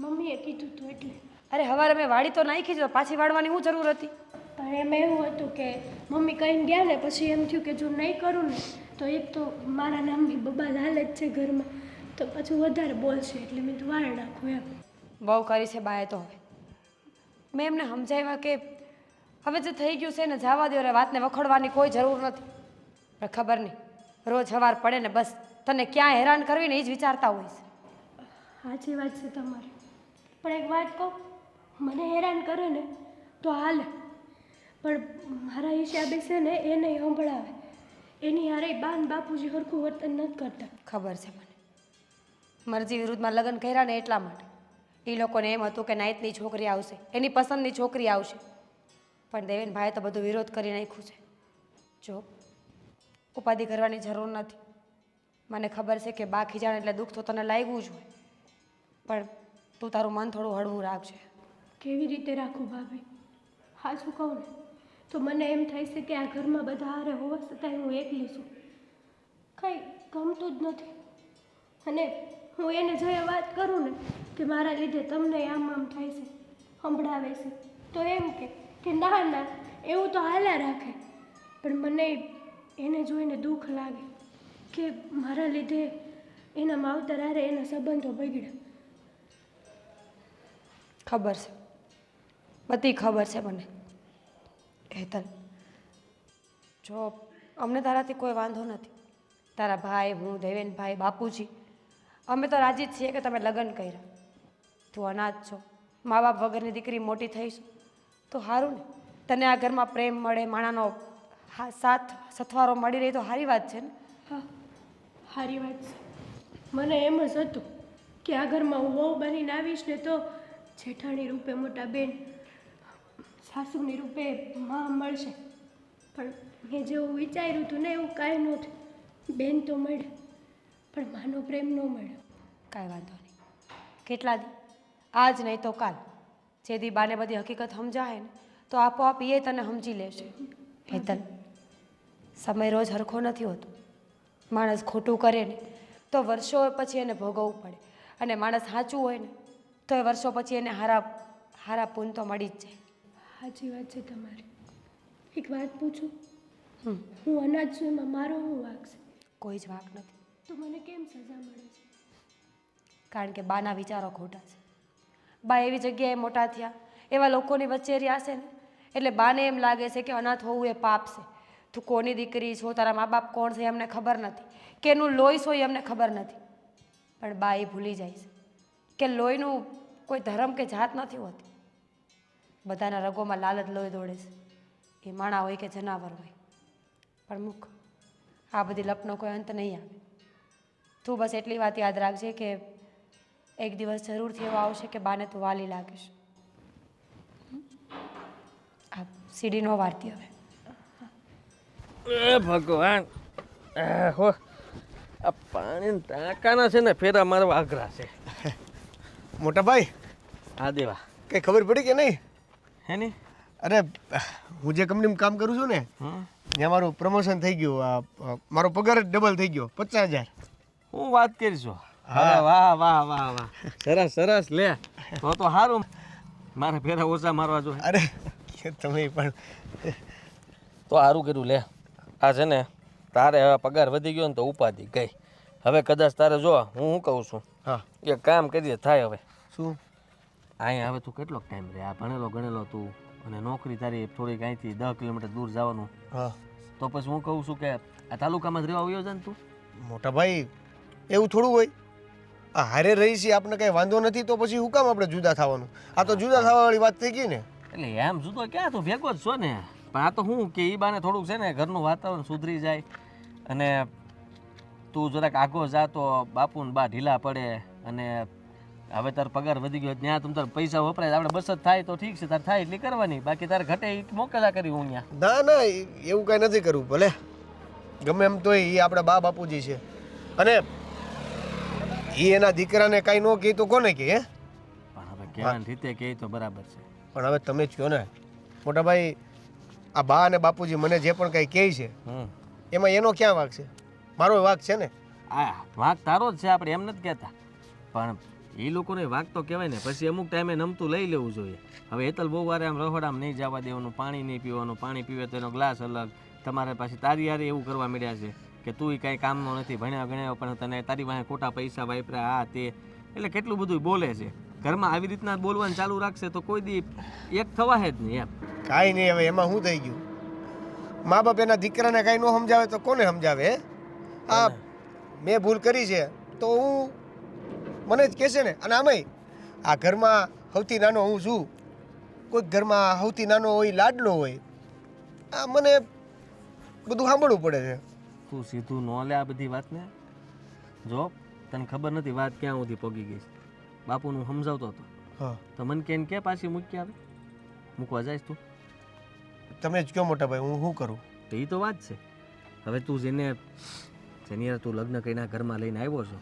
મમ્મીએ કીધું હતું એટલે. અરે હવારે મેં વાળી તો નાખી છે, પાછી વાળવાની શું જરૂર હતી? પણ એમાં એવું હતું કે મમ્મી કહીને ગયા ને પછી એમ થયું કે જો નહીં કરું ને તો એક તો મારા નામની બબાલ હાલે જ છે ઘરમાં, તો પછી વધારે બોલશે એટલે મેં તો વાળ નાખું એમ. બહુ કરી છે બાએ તો. હવે મેં એમને સમજાવ્યા કે હવે જે થઈ ગયું છે ને જવા દો, રે વાતને વખોડવાની કોઈ જરૂર નથી. પણ ખબર નહીં, રોજ સવાર પડે ને બસ તને ક્યાં હેરાન કરવી ને એ જ વિચારતા હોય છે. સાચી વાત છે તમારી, પણ એક વાત કહું, મને હેરાન કરે ને તો હાલે, પણ મારા હિસાબે છે ને એ નહીં સંભળાવે. એની હારે બાન બાપુજી સરખું વર્તન નથી કરતા. ખબર છે મને, મરજી વિરુદ્ધમાં લગ્ન કર્યા ને એટલા માટે એ લોકોને એમ હતું કે નાઈટની છોકરી આવશે, એની પસંદની છોકરી આવશે. પણ દેવેનભાઈએ તો બધું વિરોધ કરી નાખ્યું છે. જો ઉપાધિ કરવાની જરૂર નથી. મને ખબર છે કે બા ખીજાણ એટલે દુઃખ તો તને લાગ્યું જ હોય, પણ તું તારું મન થોડું હળવું રાખજે. કેવી રીતે રાખું ભાભી? હા શું કહું ને તો મને એમ થાય છે કે આ ઘરમાં બધા હારે હોવા છતાંય હું એકલી છું, કંઈ ગમતું જ નથી. અને હું એને જે વાત કરું ને કે મારા લીધે તમને આમ થાય છે, સંભળાવે છે, તો એમ કે ના એવું તો હાલ્યા રાખે. પણ મને એને જોઈને દુઃખ લાગે કે મારા લીધે એના માવતર હારે એના સંબંધો બગડ્યા. ખબર છે, બધી ખબર છે મને. હેતલ, જો અમને તારાથી કોઈ વાંધો નથી. તારા ભાઈ, હું, દેવેનભાઈ, બાપુજી અમે તો રાજી જ છીએ કે તમે લગ્ન કર્યા. તું અનાથ છો, મા બાપ વગરની દીકરી મોટી થઈશું તો સારું ને. તને આ ઘરમાં પ્રેમ મળે, માણાનો સાથ સથવારો મળી રહી તો સારી વાત છે ને. હા સારી વાત છે. મને એમ જ હતું કે આ ઘરમાં હું વહુ બનીને આવીશ ને તો જેઠાણી રૂપે મોટા બેન, સાસુની રૂપે માં મળશે. પણ મેં જેવું વિચાર્યું હતું ને એવું કાંઈ નહોતું. બેન તો મળે પણ માનો પ્રેમ ન મળ્યો. કાંઈ વાંધો નહીં, કેટલા દી, આજ નહીં તો કાલ, જે દી બાને બધી હકીકત સમજાય ને તો આપોઆપ એ તને સમજી લેશે. હેતલ, સમય રોજ હરખો નથી હોતો. માણસ ખોટું કરે ને તો વર્ષો પછી એને ભોગવવું પડે, અને માણસ સાચું હોય ને તો એ વર્ષો પછી એને હારા પૂન તો મળી જ જાય. સાચી વાત છે તમારી. એક વાત પૂછું, હું અનાજ છું એમાં મારો શું વાંક છે? કોઈ જ વાંક નથી. તો મને કેમ સજા મળે છે? કારણ કે બાના વિચારો ખોટા છે. બા એવી જગ્યાએ મોટા થયા, એવા લોકોની વચ્ચે રહ્યા છે ને એટલે બાને એમ લાગે છે કે અનાથ હોવું એ પાપ છે. તું કોની દીકરી છો, તારા મા બાપ કોણ છે એમને ખબર નથી, કે એનું લોહી છો એ એમને ખબર નથી. પણ બા એ ભૂલી જાય છે કે લોહીનું કોઈ ધર્મ કે જાત નથી હોતી. બધાના રગોમાં લાલ જ લોહી દોડે છે, એ માણા હોય કે જનાવર હોય. પણ મૂક, આ બધી લપનો કોઈ અંત નહીં આવે. તું બસ એટલી વાત યાદ રાખજે કે એક દિવસ જરૂરથી એવો આવશે કે બાને તું વાલી લાગીશ. આ સીડી નો વારતી હવે. એ ભગવાન, હો આ પાણી ટાંકાના છે ને ફેરા મારવા આગ્રહ છે. મોટા ભાઈ, હા દેવા, કઈ ખબર પડી કે નહીં? હે ને? અરે હું જે કંપનીમાં કામ કરું છું ને ત્યાં મારું પ્રમોશન થઈ ગયું. મારો પગાર જ ડબલ થઈ ગયો, 50,000. હું વાત કરીશું. હા, વાહ વાહ વાહ વાહ, સરસ સરસ. લે તો સારું, મારે ફેરા ઓછા મારવા જોઈએ. અરે તમે પણ તો સારું કર્યું. લે આ છે ને તારે હવે પગાર વધી ગયો ને તો ઉપાધિ ગઈ. હવે કદાચ તારે જો હું શું કહું છું હા એક કામ કરીએ થાય હવે શું અહીંયા હવે તું કેટલોક ટાઈમ રહે આ ભણેલો ગણેલો તું અને નોકરી તારી થોડીક અહીંથી 10 કિલોમીટર દૂર જવાનું હા તો પછી હું કહું છું કે આ તાલુકામાં જ રહેવા આવ્યો છે ને તું મોટા ભાઈ એવું થોડું હોય આ હારે રહી છે આપણે કઈ વાંધો નથી તો પછી હું કામ આપણે જુદા થવાનું આ તો જુદા થવાવાળી વાત થઈ ગઈ ને એટલે એમ જુદો ક્યાં તું ભેગો જ છો ને પણ આ તો હું કે એ બાને થોડુંક છે ને ઘરનું વાતાવરણ સુધરી જાય અને તું જરાક આગો જા તો બાપુ ને બા ઢીલા પડે અને હવે તાર પગાર વધી ગયો ત્યાં તું તાર પૈસા વપરાય આપણે બચત થાય તો ઠીક છે તાર થાય એટલી કરવાની બાકી તારે ઘટે એ મોકલા કરી હું ત્યાં ના ના એવું કાંઈ નથી કરવું ભલે ગમે એમ તોય એ આપણા બા બાપુજી છે અને એ એના દીકરાને કાંઈ ન કહે તો કોને કહે હે પણ હવે કહેવાની રીતે કહે તો બરાબર છે પણ હવે તમે જ કહો ને મોટા ભાઈ આ બા અને બાપુજી મને જે પણ કાંઈ કહે છે એમાં એનો ક્યાં વાંક છે મારો વાંક છે ને આ વાંક તારો જ છે આપણે એમ નથી કહેતા પણ એ લોકોને વાંક તો કહેવાય ને પછી અમુક ટાઈમે નમતું લઈ લેવું જોઈએ હવે હેતલ બહુ વારે આમ રહોડામાં નહીં જવા દેવાનું પાણી નહીં પીવાનું પાણી પીવે તો એનો ગ્લાસ અલગ તમારે પાછી તારી યારે એવું કરવા મળ્યા છે કે તું કાંઈ કામનો નથી ભણ્યા ગણ્યા પણ તને તારી પાસે ખોટા પૈસા વાપર્યા આ તે એટલે કેટલું બધું બોલે છે ઘરમાં આવી રીતના બોલવાનું ચાલુ રાખશે તો કોઈ દી એક થવા જ નહીં એમ કાંઈ નહીં હવે એમાં શું થઈ ગયું મા બાપ એના દીકરાને કાંઈ ન સમજાવે તો કોને સમજાવે હે આ મેં ભૂલ કરી છે તો હું મને જ કહેશે ને અને આમાંય આ ઘરમાં સૌથી નાનો હું છું કોઈક ઘરમાં સૌથી નાનો હોય લાડલો હોય આ મને બધું સાંભળવું પડે છે તું સીધું ન લે આ બધી વાતને જો તને ખબર નથી વાત ક્યાં સુધી પગી ગઈ છે બાપુનું સમજાવતો હતો હા તો મને કે પાછી મૂકી આવે મૂકવા જાય તું તમે જ કહો મોટા ભાઈ હું શું કરું તો એ તો વાત છે હવે તું જેને જેની તું લગ્ન કરીને ઘરમાં લઈને આવ્યો છો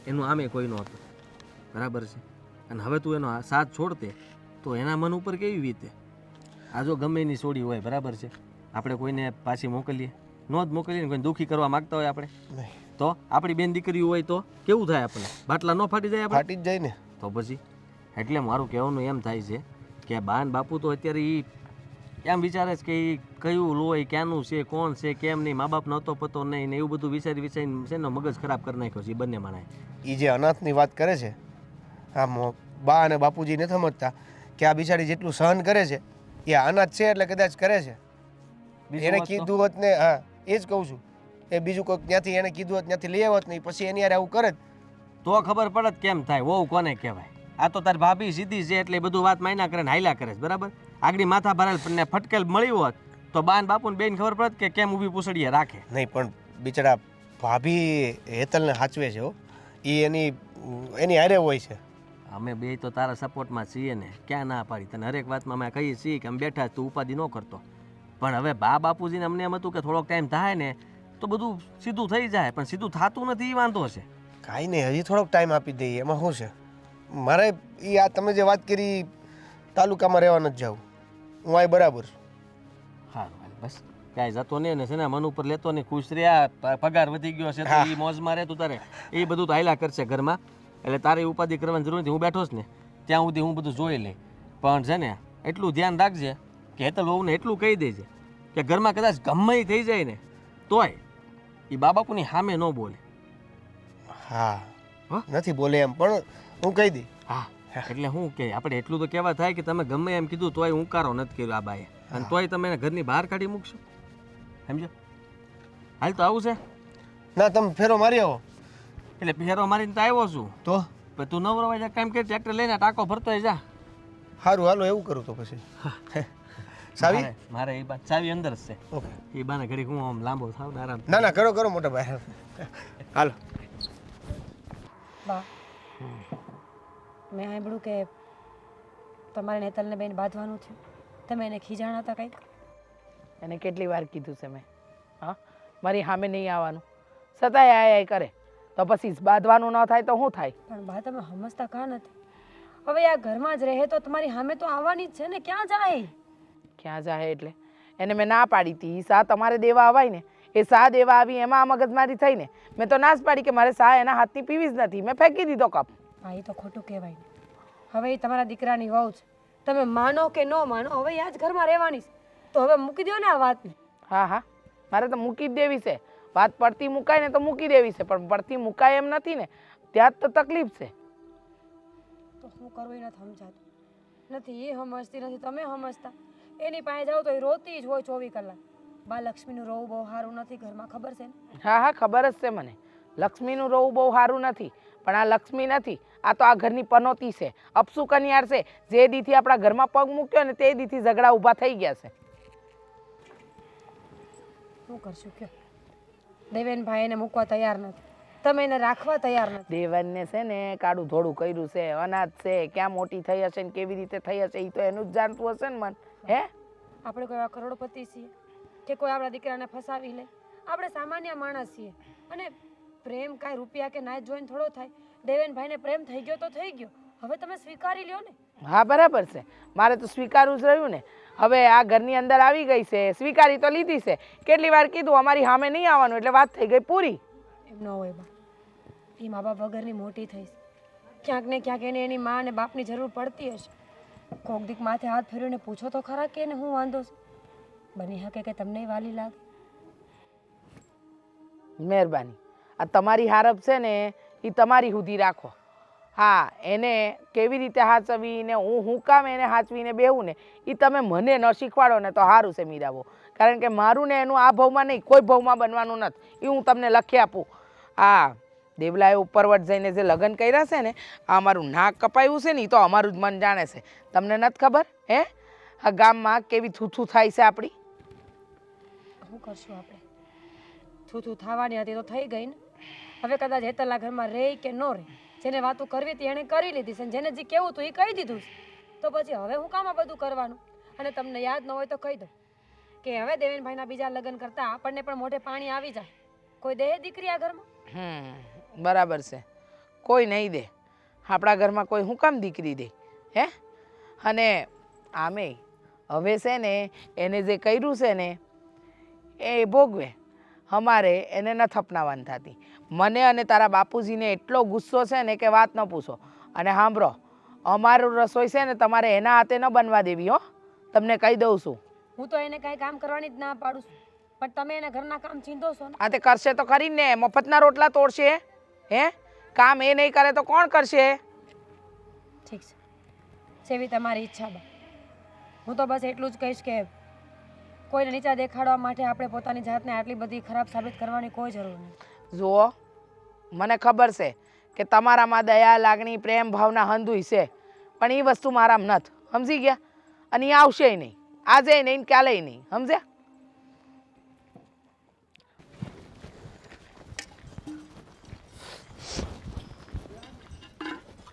એનું આમે કોઈ નહોતું બરાબર છે અને હવે તું એનો સાથ છોડતે તો એના મન ઉપર કેવી રીતે આ જો ગમે એની છોડી હોય બરાબર છે આપણે કોઈને પાછી મોકલીએ ન જ મોકલીએ ને કોઈને દુઃખી કરવા માગતા હોય આપણે નહીં તો આપણી બેન દીકરી હોય તો કેવું થાય આપણે બાટલા ન ફાટી જાય આપણે ફાટી જ જાય ને તો પછી એટલે મારું કહેવાનું એમ થાય છે કે બા ને બાપુ તો અત્યારે એ એમ વિચારે છે કે એ કયું લોહી ક્યાંનું છે કોણ છે કેમ નહીં મા બાપ નહોતો પતો નહીં ને એવું બધું વિચારીને છે ને મગજ ખરાબ કરી નાખ્યો છે એ બંને માણે એ જે અનાથની વાત કરે છે આમ બા અને બાપુજી નથી સમજતા કે આ બિચારી જેટલું સહન કરે છે એ અનાથ છે એટલે કદાચ કરે છે એને કીધું હોત ને હા એ જ કહું છું એ બીજું કોઈક ત્યાંથી એને કીધું હોત ત્યાંથી લઈ આવત નહીં પછી એની યાર આવું કરે તો ખબર પડત કેમ થાય વહુ કોને કહેવાય આ તો તારી ભાભી સીધી છે એટલે બધું વાત માયના કરે ને હાયલા કરે છે બરાબર આગળ માથા ભરાયેલ ને ફટકેલ મળી હોત તો બાન બાપુને બેન ખબર પડત કે કેમ ઊભી પૂછડીએ રાખે નહીં પણ બિચારા ભાભી હેતલને સાચવે છે હો એ એની હારે હોય છે અમે બે તો તારા સપોર્ટમાં છીએ ને ક્યાં ના પાડી તને હરેક વાતમાં અમે કહીએ છીએ કે અમે બેઠા તું ઉપાધિ ન કરતો પણ હવે બા બાપુજીને અમને એમ હતું કે થોડોક ટાઈમ થાય ને તો બધું સીધું થઈ જાય પણ સીધું થતું નથી એ વાંધો છે કાંઈ નહીં હજી થોડોક ટાઈમ આપી દઈએ એમાં શું છે મારે એ આ તમે જે વાત કરી તાલુકામાં રહેવા નથી જવું હું આ બરાબર છું સારું હાલ બસ કાંઈ જતો નહીં ને છે ને મન ઉપર લેતો નહીં ખુશ રહ્યા પગાર વધી ગયો છે તો એ મોજમાં રહે તું તારે એ બધું તો હાયલા કરશે ઘરમાં એટલે તારે ઉપાધિ કરવાની જરૂર નથી હું બેઠો જ ને ત્યાં સુધી હું બધું જોઈ લઈ પણ છે ને એટલું ધ્યાન રાખજે કે હેતલ વહુને એટલું કહી દેજે કે ઘરમાં કદાચ ગમે એ થઈ જાય ને તોય એ બા બાપુની સામે ન બોલે હા નથી બોલે એમ પણ હું કહી દઈ હા એટલે શું કે આપણે એટલું તો કહેવા થાય કે તમે ગમે એમ કીધું તોય હુંકારો નથી કર્યો આ બાએ અને તોય તમે એને ઘરની બહાર કાઢી મૂકશો સમજો હાલ તો આવું છે ના તમે ફેરો મારી આવો એટલે ફેરો મારીને તો આવ્યો છું તો પણ તું નવરો હોય કામ કે ટ્રેક્ટર લઈને ટાંકો ભરતો જા સારું હાલો એવું કરું તો પછી સાવી મારે એ બાત ચાવી અંદર જ છે ઓકે એ બાને ઘડી હું આમ લાંબો થાવ ને આરામ ના ના કરો કરો મોટા ભાઈ હાલો બા મેં સાંભળ્યું કે તમારે નેતલને બેન બાંધવાનું છે તમે એને ખીજાણા હતા કંઈક એને કેટલી વાર કીધું છે મેં હા મારી સામે નહીં આવવાનું સતાય આય કરે તો પછી બાંધવાનું ન થાય તો શું થાય પણ બા તમે સમજતા કાં નથી હવે આ ઘરમાં જ રહે તો તમારી સામે તો આવવાની જ છે ને ક્યાં જાય ક્યાં જાય એટલે એને મેં ના પાડી હતી એ સા તમારે દેવા આવાય ને એ સા દેવા આવી એમાં આ મગજમારી થઈને મેં તો ના જ પાડી કે મારે સા એના હાથની પીવી જ નથી મેં ફેંકી દીધો કપ હા એ તો ખોટું કહેવાય ને હવે એ તમારા દીકરાની વહુ છે તમે માનો કે ન માનો હવે એ આ જ ઘરમાં રહેવાની છે તો હવે મૂકી દો ને આ વાતને હા હા મારે તો મૂકી જ દેવી છે વાત પડતી મુકાય ને તો મૂકી દેવી છે, પણ પડતી મુકાય એમ નથી ને, ત્યાં જ તો તકલીફ છે. તો શું કરવું એ નથી સમજાતું. નથી એ સમજતી, નથી તમે સમજતા. એની પાસે જાવ તો એ રોતી જ હોય 24 કલાક. બા લક્ષ્મીનું રોવું બહુ સારું નથી ઘરમાં, ખબર છે ને? હા હા ખબર જ છે મને, લક્ષ્મીનું રોવું બહુ સારું નથી, પણ આ લક્ષ્મી નથી, આ તો આ ઘરની પનોતી છે, અપસુ કન્યાર છે. જે દીથી આપણા ઘરમાં પગ મૂક્યો ને તે દીથી ઝઘડા ઊભા થઈ ગયા છે. શું કરશું કયો? દેવેનભાઈ એને મૂકવા તૈયાર નથી, તમે એને રાખવા તૈયાર નથી. દેવાનને છે ને કાળું ધોળું કર્યું છે, અનાજ છે, ક્યાં મોટી થઈ હશે ને કેવી રીતે થઈ હશે એ તો એનું જ જાણતું હશે ને મન. હે આપણે કોઈ કરોડપતિ છીએ કે કોઈ આપણા દીકરાને ફસાવી લે? આપણે સામાન્ય માણસ છીએ. અને પ્રેમ કાંઈ રૂપિયા કે નાચ જોઈને થોડો થાય. દેવેનભાઈને પ્રેમ થઈ ગયો તો થઈ ગયો, હવે તમે સ્વીકારી લ્યો ને. હા બરાબર છે, મારે તો સ્વીકારવું જ રહ્યું ને. હવે આ ઘરની અંદર આવી ગઈ છે, સ્વીકારી તો લીધી છે. કેટલી વાર કીધું અમારી સામે નહીં આવવાનું, એટલે વાત થઈ ગઈ પૂરી. એમ ન હોય બા, એ મા બાપ વગરની મોટી થઈ છે. ક્યાંક ને ક્યાંક એને એની મા અને બાપની જરૂર પડતી હશે. કોક દીક માથે હાથ ફેરવીને પૂછો તો ખરા કે એને હું વાંધો છે. બની શકે કે તમને વાલી લાગે. મહેરબાની, આ તમારી હારપ છે ને એ તમારી સુધી રાખો. હા, એને કેવી રીતે હાચવીને હું કામ એને હાચવીને બેહું ને એ તમે મને ન શીખવાડો ને તો સારું છે મીરાબો. કારણ કે મારું ને એનું આ ભાવમાં નહીં, કોઈ ભાવમાં બનવાનું નથી, એ હું તમને લખી આપું. હા, દેવલાએ ઉપરવટ જઈને જે લગ્ન કર્યા છે ને, આ અમારું નાક કપાયું છે ને એ તો અમારું જ મન જાણે છે. તમને નથી ખબર હે આ ગામમાં કેવી થૂથું થાય છે આપણી? શું કરશું આપણે? થૂથું થવાની હતી તો થઈ ગઈ ને. હવે કદાચ હેતલના ઘરમાં રહે કે ન રહે, જેને વાતો કરવી હતી એણે કરી લીધી છે, જેને જે કહેવું હતું એ કહી દીધું છે. તો પછી હવે હું કામ આ બધું કરવાનું? અને તમને યાદ ન હોય તો કહી દો કે હવે દેવેનભાઈના બીજા લગ્ન કરતા આપણને પણ મોઢે પાણી આવી જાય. કોઈ દે દીકરી આ ઘરમાં? બરાબર છે, કોઈ નહીં દે. આપણા ઘરમાં કોઈ હું કામ દીકરી દે હે? અને આમે હવે છે ને એને જે કર્યું છે ને એ ભોગવે. અમારે એને નથી અપનાવવાની થતી. મને અને તારા બાપુજીને એટલો ગુસ્સો છે ને કે વાત ન પૂછો. અને સાંભળો, અમારું રસોઈ છે ને તમારે એના હાથે ન બનવા દેવી હો, તમને કહી દઉં છું. હું તો એને કાંઈ કામ કરવાની જ ના પાડું છું, પણ તમે એના ઘરના કામ ચીંધો છો ને. આ તે કરશે તો કરીને મફતના રોટલા તોડશે હે? કામ એ નહીં કરે તો કોણ કરશે? ઠીક છે, જેવી તમારી ઈચ્છા બા. હું તો બસ એટલું જ કહીશ કે કોઈને નીચા દેખાડવા માટે આપણે પોતાની જાતને આટલી બધી ખરાબ સાબિત કરવાની કોઈ જરૂર નથી. જુઓ, મને ખબર છે કે તમારામાં દયા, લાગણી, પ્રેમ, ભાવના હંધુય છે, પણ એ વસ્તુ મારામાં નથી. સમજી ગયા? અને એ આવશે નહીં, આજે નહીં, કાલે નહીં. સમજ્યા?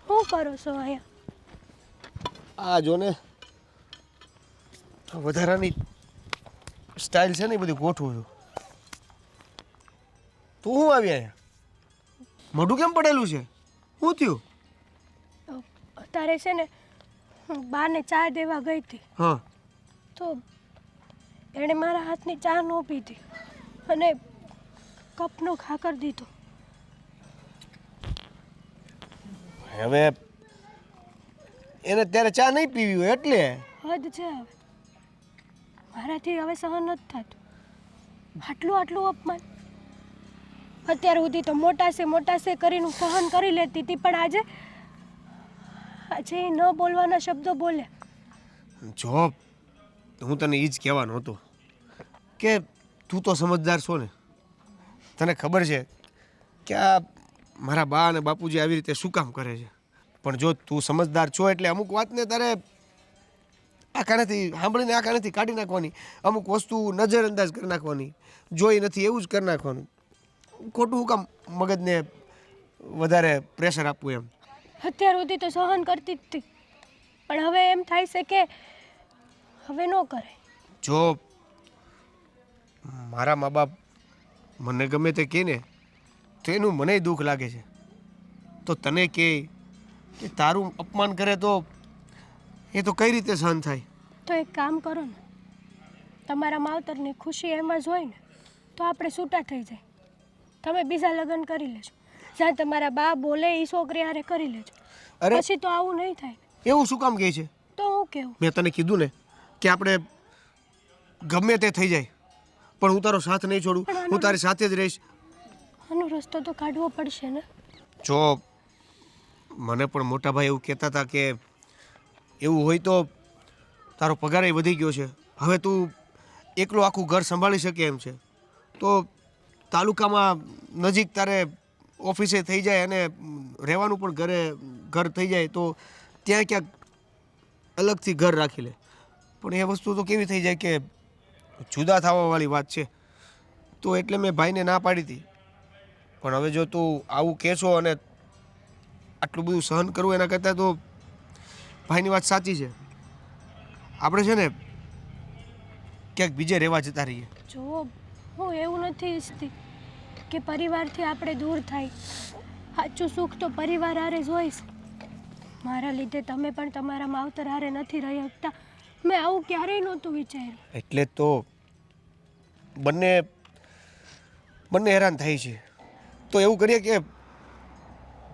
શું કરો છો અહીંયા? આ જો ને વધારાની સ્ટાઇલ છે ને એ બધી ગોઠવું છું. તું શું આવી અહીંયા? મોઢું કેમ પડેલું છે? શું થયું? અત્યારે છે ને હું બાને ચા દેવા ગઈ હતી, હા, તો એણે મારા હાથની ચા ન પીધી અને કપનો ઘા કરી દીધો. હવે એને ત્યારે ચા નહીં પીવી હોય એટલે હદ છે હવે, મારાથી હવે સહન નથી થતું. આટલું અપમાન. અત્યાર સુધી તો મોટા છે કરીને સહન કરી લેતી હતી, પણ આજે એ ન બોલવાના શબ્દો બોલે. જો હું તને એ જ કહેવાનો હતો કે તું તો સમજદાર છો ને, તને ખબર છે કે આ મારા બા અને બાપુજી આવી રીતે શું કામ કરે છે. પણ જો તું સમજદાર છો એટલે અમુક વાતને તારે આ કાનેથી સાંભળીને આ કાનેથી કાઢી નાખવાની, અમુક વસ્તુ નજરઅંદાજ કરી નાખવાની, જોઈ નથી એવું જ કરી નાખવાનું. ખોટું હું કામ મગજને વધારે પ્રેશર આપવું એમ. અત્યાર સુધી તો સહન કરતી જ હતી, પણ હવે એમ થાય છે કે હવે ન કરે. જો મારા મા બાપ મને ગમે તે કહે ને તો એનું મને દુઃખ લાગે છે, તો તને કહે કે તારું અપમાન કરે તો એ તો કઈ રીતે સહન થાય? તો એક કામ કરો ને, તમારા માવતરની ખુશી એમાં જ હોય ને તો આપણે છૂટા થઈ જાય. તમે બીજા લગ્ન કરી લેજો, જ્યાં તમારા બા બોલે એ છોકરી હારે કરી લેજો. અરે પછી તો આવું નહીં થાય. એવું શું કામ કહે છે? તો હું કેવું? મેં તને કીધું ને કે આપણે ગમે તે થઈ જાય પણ હું તારો સાથ નહીં છોડું, હું તારી સાથે જ રહીશ. આનો રસ્તો તો કાઢવો પડશે ને. જો મને પણ મોટા ભાઈ એવું કહેતા હતા કે એવું હોય તો તારો પગાર વધી ગયો છે, હવે તું એકલો આખું ઘર સંભાળી શકે એમ છે, તો તાલુકામાં નજીક તારે ઓફિસે થઈ જાય અને રહેવાનું પણ ઘર થઈ જાય, તો ત્યાં ક્યાંક અલગથી ઘર રાખી લે. પણ એ વસ્તુ તો કેવી થઈ જાય કે જુદા થવાવાળી વાત છે, તો એટલે મેં ભાઈને ના પાડી હતી. પણ હવે જો તું આવું કહેશો અને આટલું બધું સહન કરવું એના કરતાં તો ભાઈની વાત સાચી છે, આપણે છે ને ક્યાંક બીજે રહેવા જતા રહીએ. જો હું એવું નથી ઈચ્છતી કે પરિવારથી આપણે દૂર થાય. સાચું સુખ તો પરિવાર હારે જ હોય છે. મારા લીધે તમે પણ તમારા માવતર હારે નથી રહી શકતા. મેં આવું ક્યારેય નહોતું વિચાર્યું. એટલે તો બંને હેરાન થાય છે. તો એવું કરીએ કે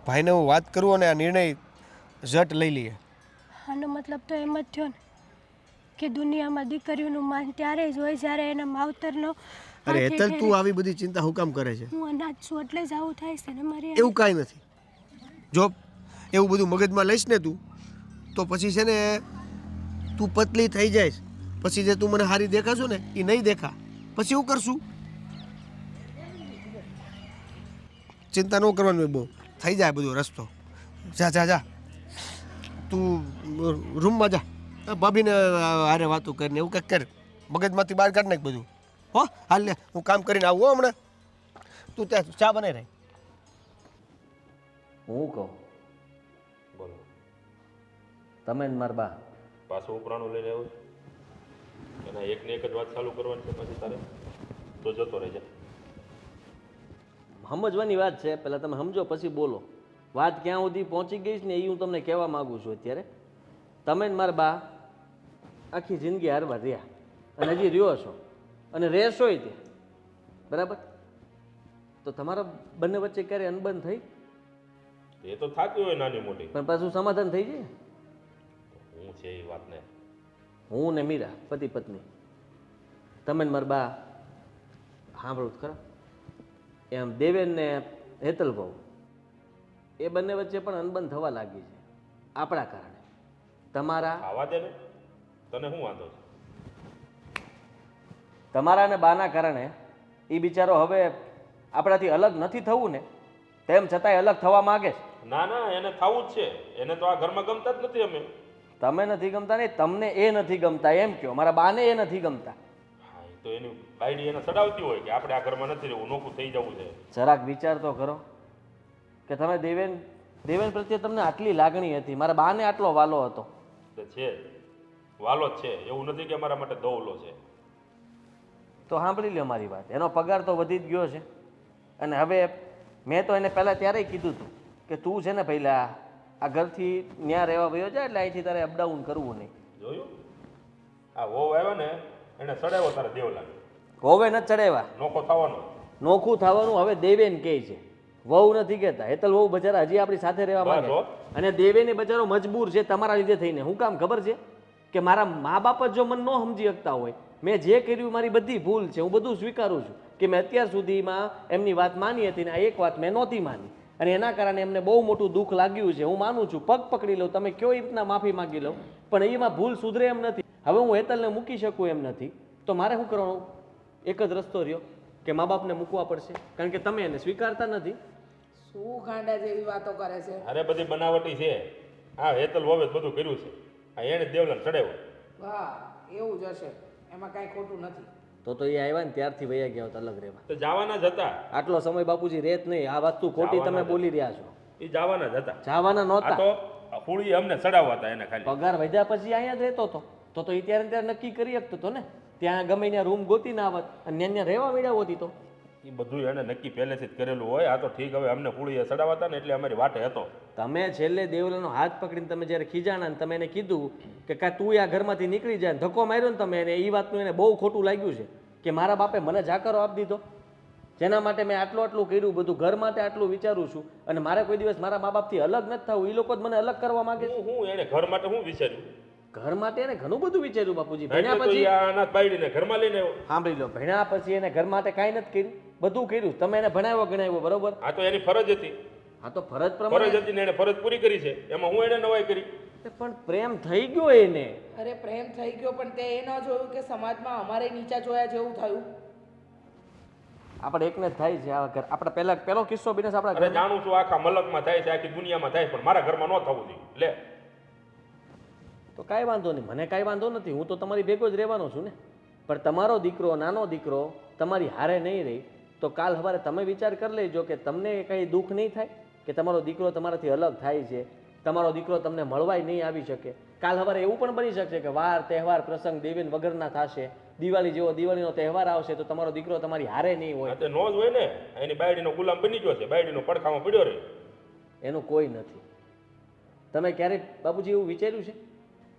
ભાઈને હું વાત કરું અને આ નિર્ણય ઝટ લઈ લઈએ. આનો મતલબ તો એમ જ થયો ને કે દુનિયામાં દીકરીઓનું માન ત્યારે જ હોય જ્યારે એના માવતરનો અરે હેતલ, તું આવી બધી ચિંતા હું કામ કરે છે? હું અનાજ છું એટલે જ આવું થાય છે ને મારી. એવું કાંઈ નથી. જો એવું બધું મગજમાં લઈશ ને તું, તો પછી છે ને તું પતલી થઈ જઈશ, પછી જે તું મને સારી દેખાશો ને એ નહીં દેખા, પછી એવું કરશું. ચિંતા ન કરવાની, બહુ થઈ જાય બધો રસ્તો. જા જા જા, તું રૂમમાં જા, ભાભીને હારે વાતો કરીને એવું કંઈક કર, મગજમાંથી બહાર કાઢ નાખ બધું. હો હાલ લે, હું કામ કરીને આવું હમણાં. તું ત્યાં ચા બનાવી રહી. હું કહું બોલો. તમે ને મારા બા પાછું ઉપરાણું લઈને આવ્યો છે? એના એકને એક જ વાત ચાલુ કરવાની છે પછી તારે? તો જતો રહેજે. સમજવાની વાત છે, પહેલાં તમે સમજો પછી બોલો. વાત ક્યાં સુધી પહોંચી ગઈ છે ને એ હું તમને કહેવા માગું છું. અત્યારે તમે ને મારા બા આખી જિંદગી હારવા રહ્યા અને હજી રહ્યો છો અને રહેશોય તે, બરાબર? તો તમારા બંને વચ્ચે ક્યારે અનબન થઈ? એ તો થતી હોય નાની મોટી, પણ પાછું સમાધાન થઈ જાય. હું છે એ વાતને. હું ને મીરા પતિ પત્ની, તમે ને મારા બા સાંભળું જ ખરા, એમ દેવેન ને હેતલ ભાવ એ બંને વચ્ચે પણ અનબન થવા લાગી છે આપણા કારણે. તમારા આવા દે ને, તને શું વાંધો છે? તમારા ને બાના કારણે એ બિચારો હવે આપણાથી અલગ નથી થવું ને, તેમ છતાંય અલગ થવા માગે છે. ના ના, એને થવું જ છે. એને તો આ ઘરમાં ગમતા જ નથી અમે. તમે નથી ગમતા નહીં, તમને એ નથી ગમતા એમ કહો. મારા બાને એ નથી ગમતા. હા, એ તો એની બાયડી એને સડાવતી હોય કે આપણે આ ઘરમાં નથી રહેવું, નોખું થઈ જવું છે. જરાક વિચાર તો કરો કે તમે દેવેન પ્રત્યે તમને આટલી લાગણી હતી, મારા બાને આટલો વાલો હતો. તો છે વાલો જ છે, એવું નથી કે મારા માટે દોવલો છે. તો સાંભળી લ્યો મારી વાત, એનો પગાર તો વધી જ ગયો છે. અને હવે મેં તો એને પહેલાં ત્યારેય કીધું હતું કે તું છે ને પહેલાં આ ઘરથી ન્યા રહેવા વયો જાય, એટલે અહીંથી તારે અપડાઉન કરવું નહીં. જોયું? આ વહુ આવ્યો ને એને સડાવ્યો તારે દેવલાને. હવે નથી ચડાવ્યા, નોખો થવાનો. નોખું થવાનું હવે દેવેન કહે છે, વહુ નથી કહેતા. હેતલ વહુ બચારા હજી આપણી સાથે રહેવા બસ માંગે હો. અને દેવેને બચારો મજબૂર છે તમારા લીધે થઈને. હું કામ ખબર છે કે મારા મા બાપ જ જો મને ન સમજી શકતા હોય, મેં જે કર્યું મારી બધી ભૂલ છે, હું બધું સ્વીકારું છું કે મેં અત્યાર સુધીમાં એમની વાત માની હતી ને આ એક વાત મેં નહોતી માની, અને એના કારણે એમને બહુ મોટું દુઃખ લાગ્યું છે. હું માનું છું, પગ પકડી લઉં, તમે કયો એ રીતના માફી માગી લઉં, પણ એમાં ભૂલ સુધરે એમ નથી. હવે હું હેતલને મૂકી શકું એમ નથી, તો મારે શું કરવાનું? એક જ રસ્તો રહ્યો કે મા બાપને મૂકવા પડશે, કારણ કે તમે એને સ્વીકારતા નથી. શું ગાંડા જેવી વાતો કરે છે? અરે બધી બનાવટી છે. હા, હેતલ વવે બધું કર્યું છે. આ એને દેવલાને ચડાવ્યો. વાહ, એવું જ હશે, એમાં કાંઈ ખોટું નથી. તો એ આવ્યા ને ત્યારથી વયા ગયા હોત અલગ રહેવા. તો જવાના જ હતા. આટલો સમય બાપુજી રેત નહીં. આ વસ્તુ ખોટી તમે બોલી રહ્યા છો. એ જવાના જ હતા. જવાના આ નહોતા. તો હોળી અમને ચડાવવા હતા એને ખાલી. પગાર વધ્યા પછી અહીંયા જ રહેતો હતો, તો એ ત્યારે ત્યારે નક્કી કરી શકતો હતો ને. ત્યાં ગમે ત્યાં રૂમ ગોતી ના આવત અને ત્યાં રહેવા મળ્યા હોતી તો. એ બધું એને નક્કી પહેલેથી જ કરેલું હોય. આ તો ઠીક, હવે અમને હોળીએ ચડાવવા હતા ને એટલે અમારી વાટે હતો. તમે છેલ્લે દેવલાનો હાથ પકડીને તમે જ્યારે ખીજાણા ને તમે એને કીધું કે કા તું આ ઘરમાંથી નીકળી જાય, ધક્કો માર્યો ને તમે એને, એ વાતનું એને બહુ ખોટું લાગ્યું છે કે મારા બાપે મને જાકરો આપી દીધો, જેના માટે મેં આટલું કર્યું, બધું ઘર માટે આટલું વિચારું છું, અને મારે કોઈ દિવસ મારા મા બાપથી અલગ નથી થવું. એ લોકો જ મને અલગ કરવા માંગે છે. હું એને ઘર માટે શું વિચાર્યું? ઘર માટે એને ઘણું બધું વિચાર્યું બાપુજી. એટલે ભણ્યા તો પછી ઈ આ અનાથ બાયડીને ઘરમાં લઈને આવ્યો. સાંભળી લો, ભણ્યા પછી એને ઘર માટે કાંઈ નથી કર્યું, બધું કર્યું. તમે એને ભણાવ્યો ગણાવ્યો, બરોબર? આ તો એની ફરજ હતી. હા તો ફરજ ફરજ પ્રમાણે, હતી ને એને ફરજ પૂરી કરી છે, એમાં હું એને નવાઈ કરી. પણ પ્રેમ થઈ ગયો એને. અરે પ્રેમ થઈ ગયો પણ તે એ ન જોયું કે સમાજમાં અમારે નીચા જોયા જેવું થયું. આપણે એકને જ થાય છે આ ઘર. આપણે પહેલો કિસ્સો બિનેશ આપણા અરે ઘરમાં. જાણું છું આખા મલકમાં થાય છે, આખી દુનિયામાં થાય છે, પણ મારા ઘરમાં ન થવું જોઈએ. લે તો કાંઈ વાંધો નહીં, મને કાંઈ વાંધો નથી, હું તો તમારી ભેગો જ રહેવાનો છું ને. પણ તમારો દીકરો, નાનો દીકરો તમારી હારે નહીં રહી તો કાલ સવારે તમે વિચાર કરી લેજો કે તમને કંઈ દુઃખ નહીં થાય કે તમારો દીકરો તમારાથી અલગ થાય છે, તમારો દીકરો તમને મળવાય નહીં આવી શકે. કાલ સવારે એવું પણ બની શકશે કે વાર તહેવાર પ્રસંગ દેવીન વગરના થશે, દિવાળી જેવો દિવાળીનો તહેવાર આવશે તો તમારો દીકરો તમારી હારે નહીં હોય. આ તો નો જ હોય ને, એની બાયડીનો ગુલામ બની ગયો છે, બાયડીનો પડખામાં પડ્યો રહે. એનું કોઈ નથી. તમે ક્યારેક બાપુજી એવું વિચાર્યું છે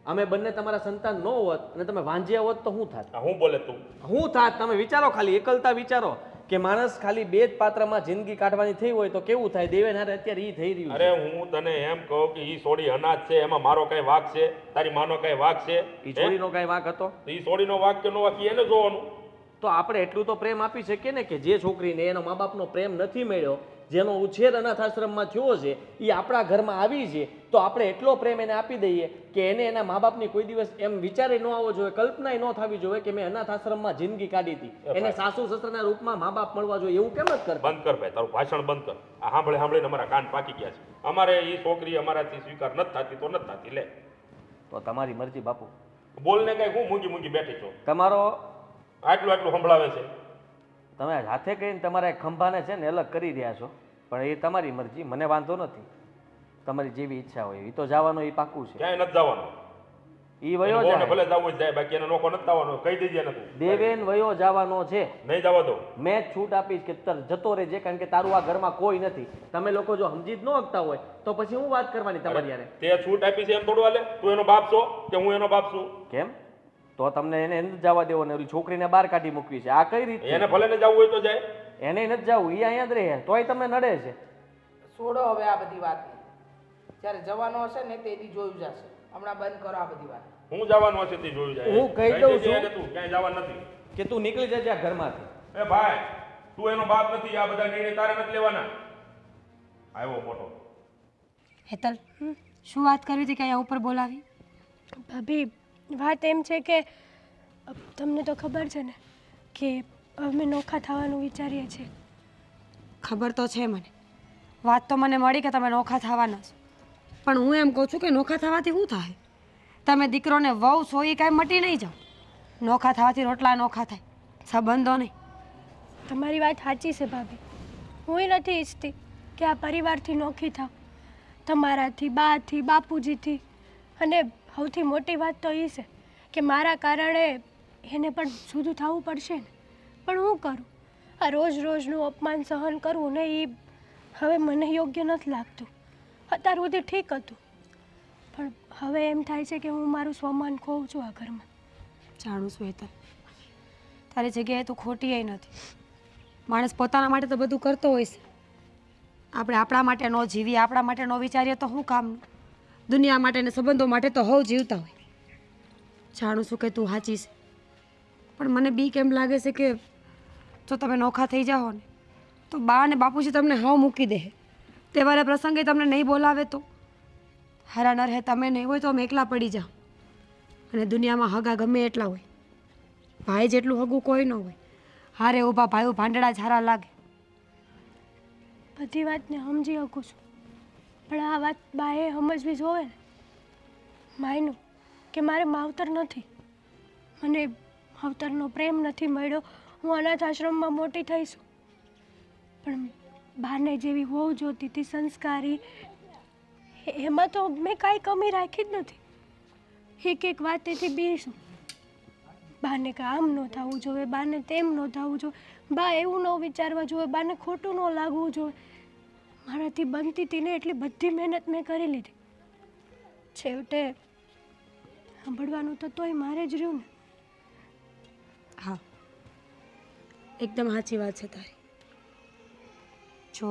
અમે બંને તમારા સંતાન ન હોત અને તમે વાંજ્યા હોત તો શું થાત? આ હું બોલે તું? શું થાત? તમે વિચારો, ખાલી એકલતા વિચારો કે માણસ ખાલી બે જ પાત્રમાં જિંદગી કાઢવાની થઈ હોય તો કેવું થાય? દેવેન હારે અત્યારે ઈ થઈ રહ્યું અરે છે. હું તને એમ કહું કે ઈ સોડી અનાજ છે, એમાં મારો કઈ વાક છે? તારી માનો કઈ વાક છે? ઈ છોડીનો કાંઈ વાંક હતો? તો ઈ સોડીનો વાક કે નો વાક ઈ એને જોવાનું. તો આપણે એટલું તો પ્રેમ આપી શકીએ ને કે જે છોકરીને એનો મા બાપનો પ્રેમ નથી મળ્યો, જેનો ઉછેર અનાથ આશ્રમમાં થયો છે, એ આપણા ઘરમાં આવી છે, તો આપણે એટલો પ્રેમ એને આપી દઈએ કે એને એના મા બાપની કોઈ દિવસ એમ વિચારે ન આવવો જોઈએ, કલ્પનાય ન થવી જોઈએ કે મેં અનાથ આશ્રમમાં જિંદગી કાઢી હતી. એને સાસુ સસરાના રૂપમાં મા બાપ મળવા જોઈએ, એવું કેમ જ કરતા? બંધ કર ભાઈ, તારું ભાષણ બંધ કર. આ સાંભળીને અમારા કાન પાકી ગયા છે. અમારે ઈ છોકરી અમારાથી સ્વીકાર નથી થતી તો નથી થતી. લે તો તમારી મરજી બાપુ. બોલને કઈ હું મૂંગી બેઠી છો? તમારો આટલું સંભળાવે છે. તમે હાથે કહીને તમારા ખંભાને છે ને અલગ કરી રહ્યા છો, પણ એ તમારી મરજી, મને વાંધો નથી. તમારી જેવી ઈચ્છા હોય એ તો જવાનું, એ પાકું છે. ક્યાંય નથી જવાનું. ઈ વયો એને જાય, ભલે જવું જ જાય, બાકી એને નોકો નથી જવાનો. કહી દેજે ને તું. દેવેન વયો જવાનો છે. નહીં જવા દો. મેં જ છૂટ આપીશ કે જતો રહેજે, કારણ કે તારું આ ઘરમાં કોઈ નથી. તમે લોકો જો સમજી જ ન શકતા હોય તો પછી હું વાત કરવાની તમારી યારે? તે છૂટ આપી છે એમ થોડું હાલે? તું એનો બાપ છો કે હું એનો બાપ છું? કેમ? તો તમને એને નથી જવા દેવો ને ઓલી છોકરીને બહાર કાઢી મૂકવી છે, આ કઈ રીતે? એને ભલે ને જવું હોય તો જાય. એને નથી જવું, એ અહીંયા જ રહે, તોય તમને નડે છે. છોડો હવે આ બધી વાતને. જ્યારે જવાનો હશે ને તેથી જોયું જશે. હમણાં બંધ કરો આ બધી વાત. હું જવાનું હશે તે જોયું જાય. હું કહી દઉં છું. એને તું ક્યાંય જવાનું નથી. કે તું નીકળી જજે આ ઘરમાંથી. એ ભાઈ, તું એનો બાપ નથી. આ બધા નિર્ણય તારે નથી લેવાના. આવ્યો મોટો. હેતલ, શું વાત કરવી હતી કે અહીંયા ઉપર બોલાવી? ભાભી, વાત એમ છે કે તમને તો ખબર છે ને કે અમે નોખા થવાનું વિચારીએ છીએ. ખબર તો છે મને, વાત તો મને મળી કે તમે નોખા થવાના છો, પણ હું એમ કહું છું કે નોખા થવાથી શું થાય? તમે દીકરોને વહુ છો એ કાંઈ મટી નહીં જાઓ. નોખા થવાથી રોટલા નોખા થાય, સંબંધો નહીં. તમારી વાત સાચી છે ભાભી. હું નથી ઈચ્છતી કે આ પરિવારથી નોખી થાવ, તમારાથી, બાથી, બાપુજીથી. અને સૌથી મોટી વાત તો એ છે કે મારા કારણે એને પણ જુદું થવું પડશે ને. પણ હું કરું? આ રોજ રોજનું અપમાન સહન કરવું ને એ હવે મને યોગ્ય નથી લાગતું. અત્યાર સુધી ઠીક હતું, પણ હવે એમ થાય છે કે હું મારું સ્વમાન ખોઉં છું આ ઘરમાં. જાણું છું હેતલ, તારી જગ્યાએ તું ખોટી એ નથી. માણસ પોતાના માટે તો બધું કરતો હોય છે. આપણે આપણા માટે ન જીવીએ, આપણા માટે ન વિચારીએ તો શું કામનું? દુનિયા માટે ને સંબંધો માટે તો હવ જીવતા હોય. જાણું છું કે તું સાચી છે, પણ મને બીક એમ લાગે છે કે જો તમે નોખા થઈ જાઓ ને તો બા અને બાપુજી તમને હાવ મૂકી દે. તહેવારે પ્રસંગે તમને નહીં બોલાવે તો હારા ન રહે. તમે નહીં હોય તો અમે એકલા પડી જાઓ. અને દુનિયામાં હગા ગમે એટલા હોય, ભાઈ જેટલું હગું કોઈ ન હોય. હારે ઊભા ભાઈઓ ભાંડડા ઝારા લાગે. બધી વાતને સમજી શકું છું, પણ આ વાત બાએ સમજવી જોવે ને. માયનું કે મારે માવતર નથી, મને માવતરનો પ્રેમ નથી મળ્યો. હું અનાથ આશ્રમમાં મોટી થઈશું, પણ બાને જેવી હોવ જોતી હતી, સંસ્કારી, એમાં તો મેં કાંઈ કમી રાખી જ નથી. એક એક વાતેથી બીશું. બાને કે આમ ન થવું જોઈએ, બાને તેમ ન થવું જોઈએ, બા એવું ન વિચારવા જોઈએ, બાને ખોટું ન લાગવું જોઈએ. મારાથી બનતી હતી ને એટલી બધી મહેનત મેં કરી લીધી. છેવટે સાંભળવાનું તો તોય મારે જ રહ્યું ને. હા, એકદમ સાચી વાત છે તારી. જો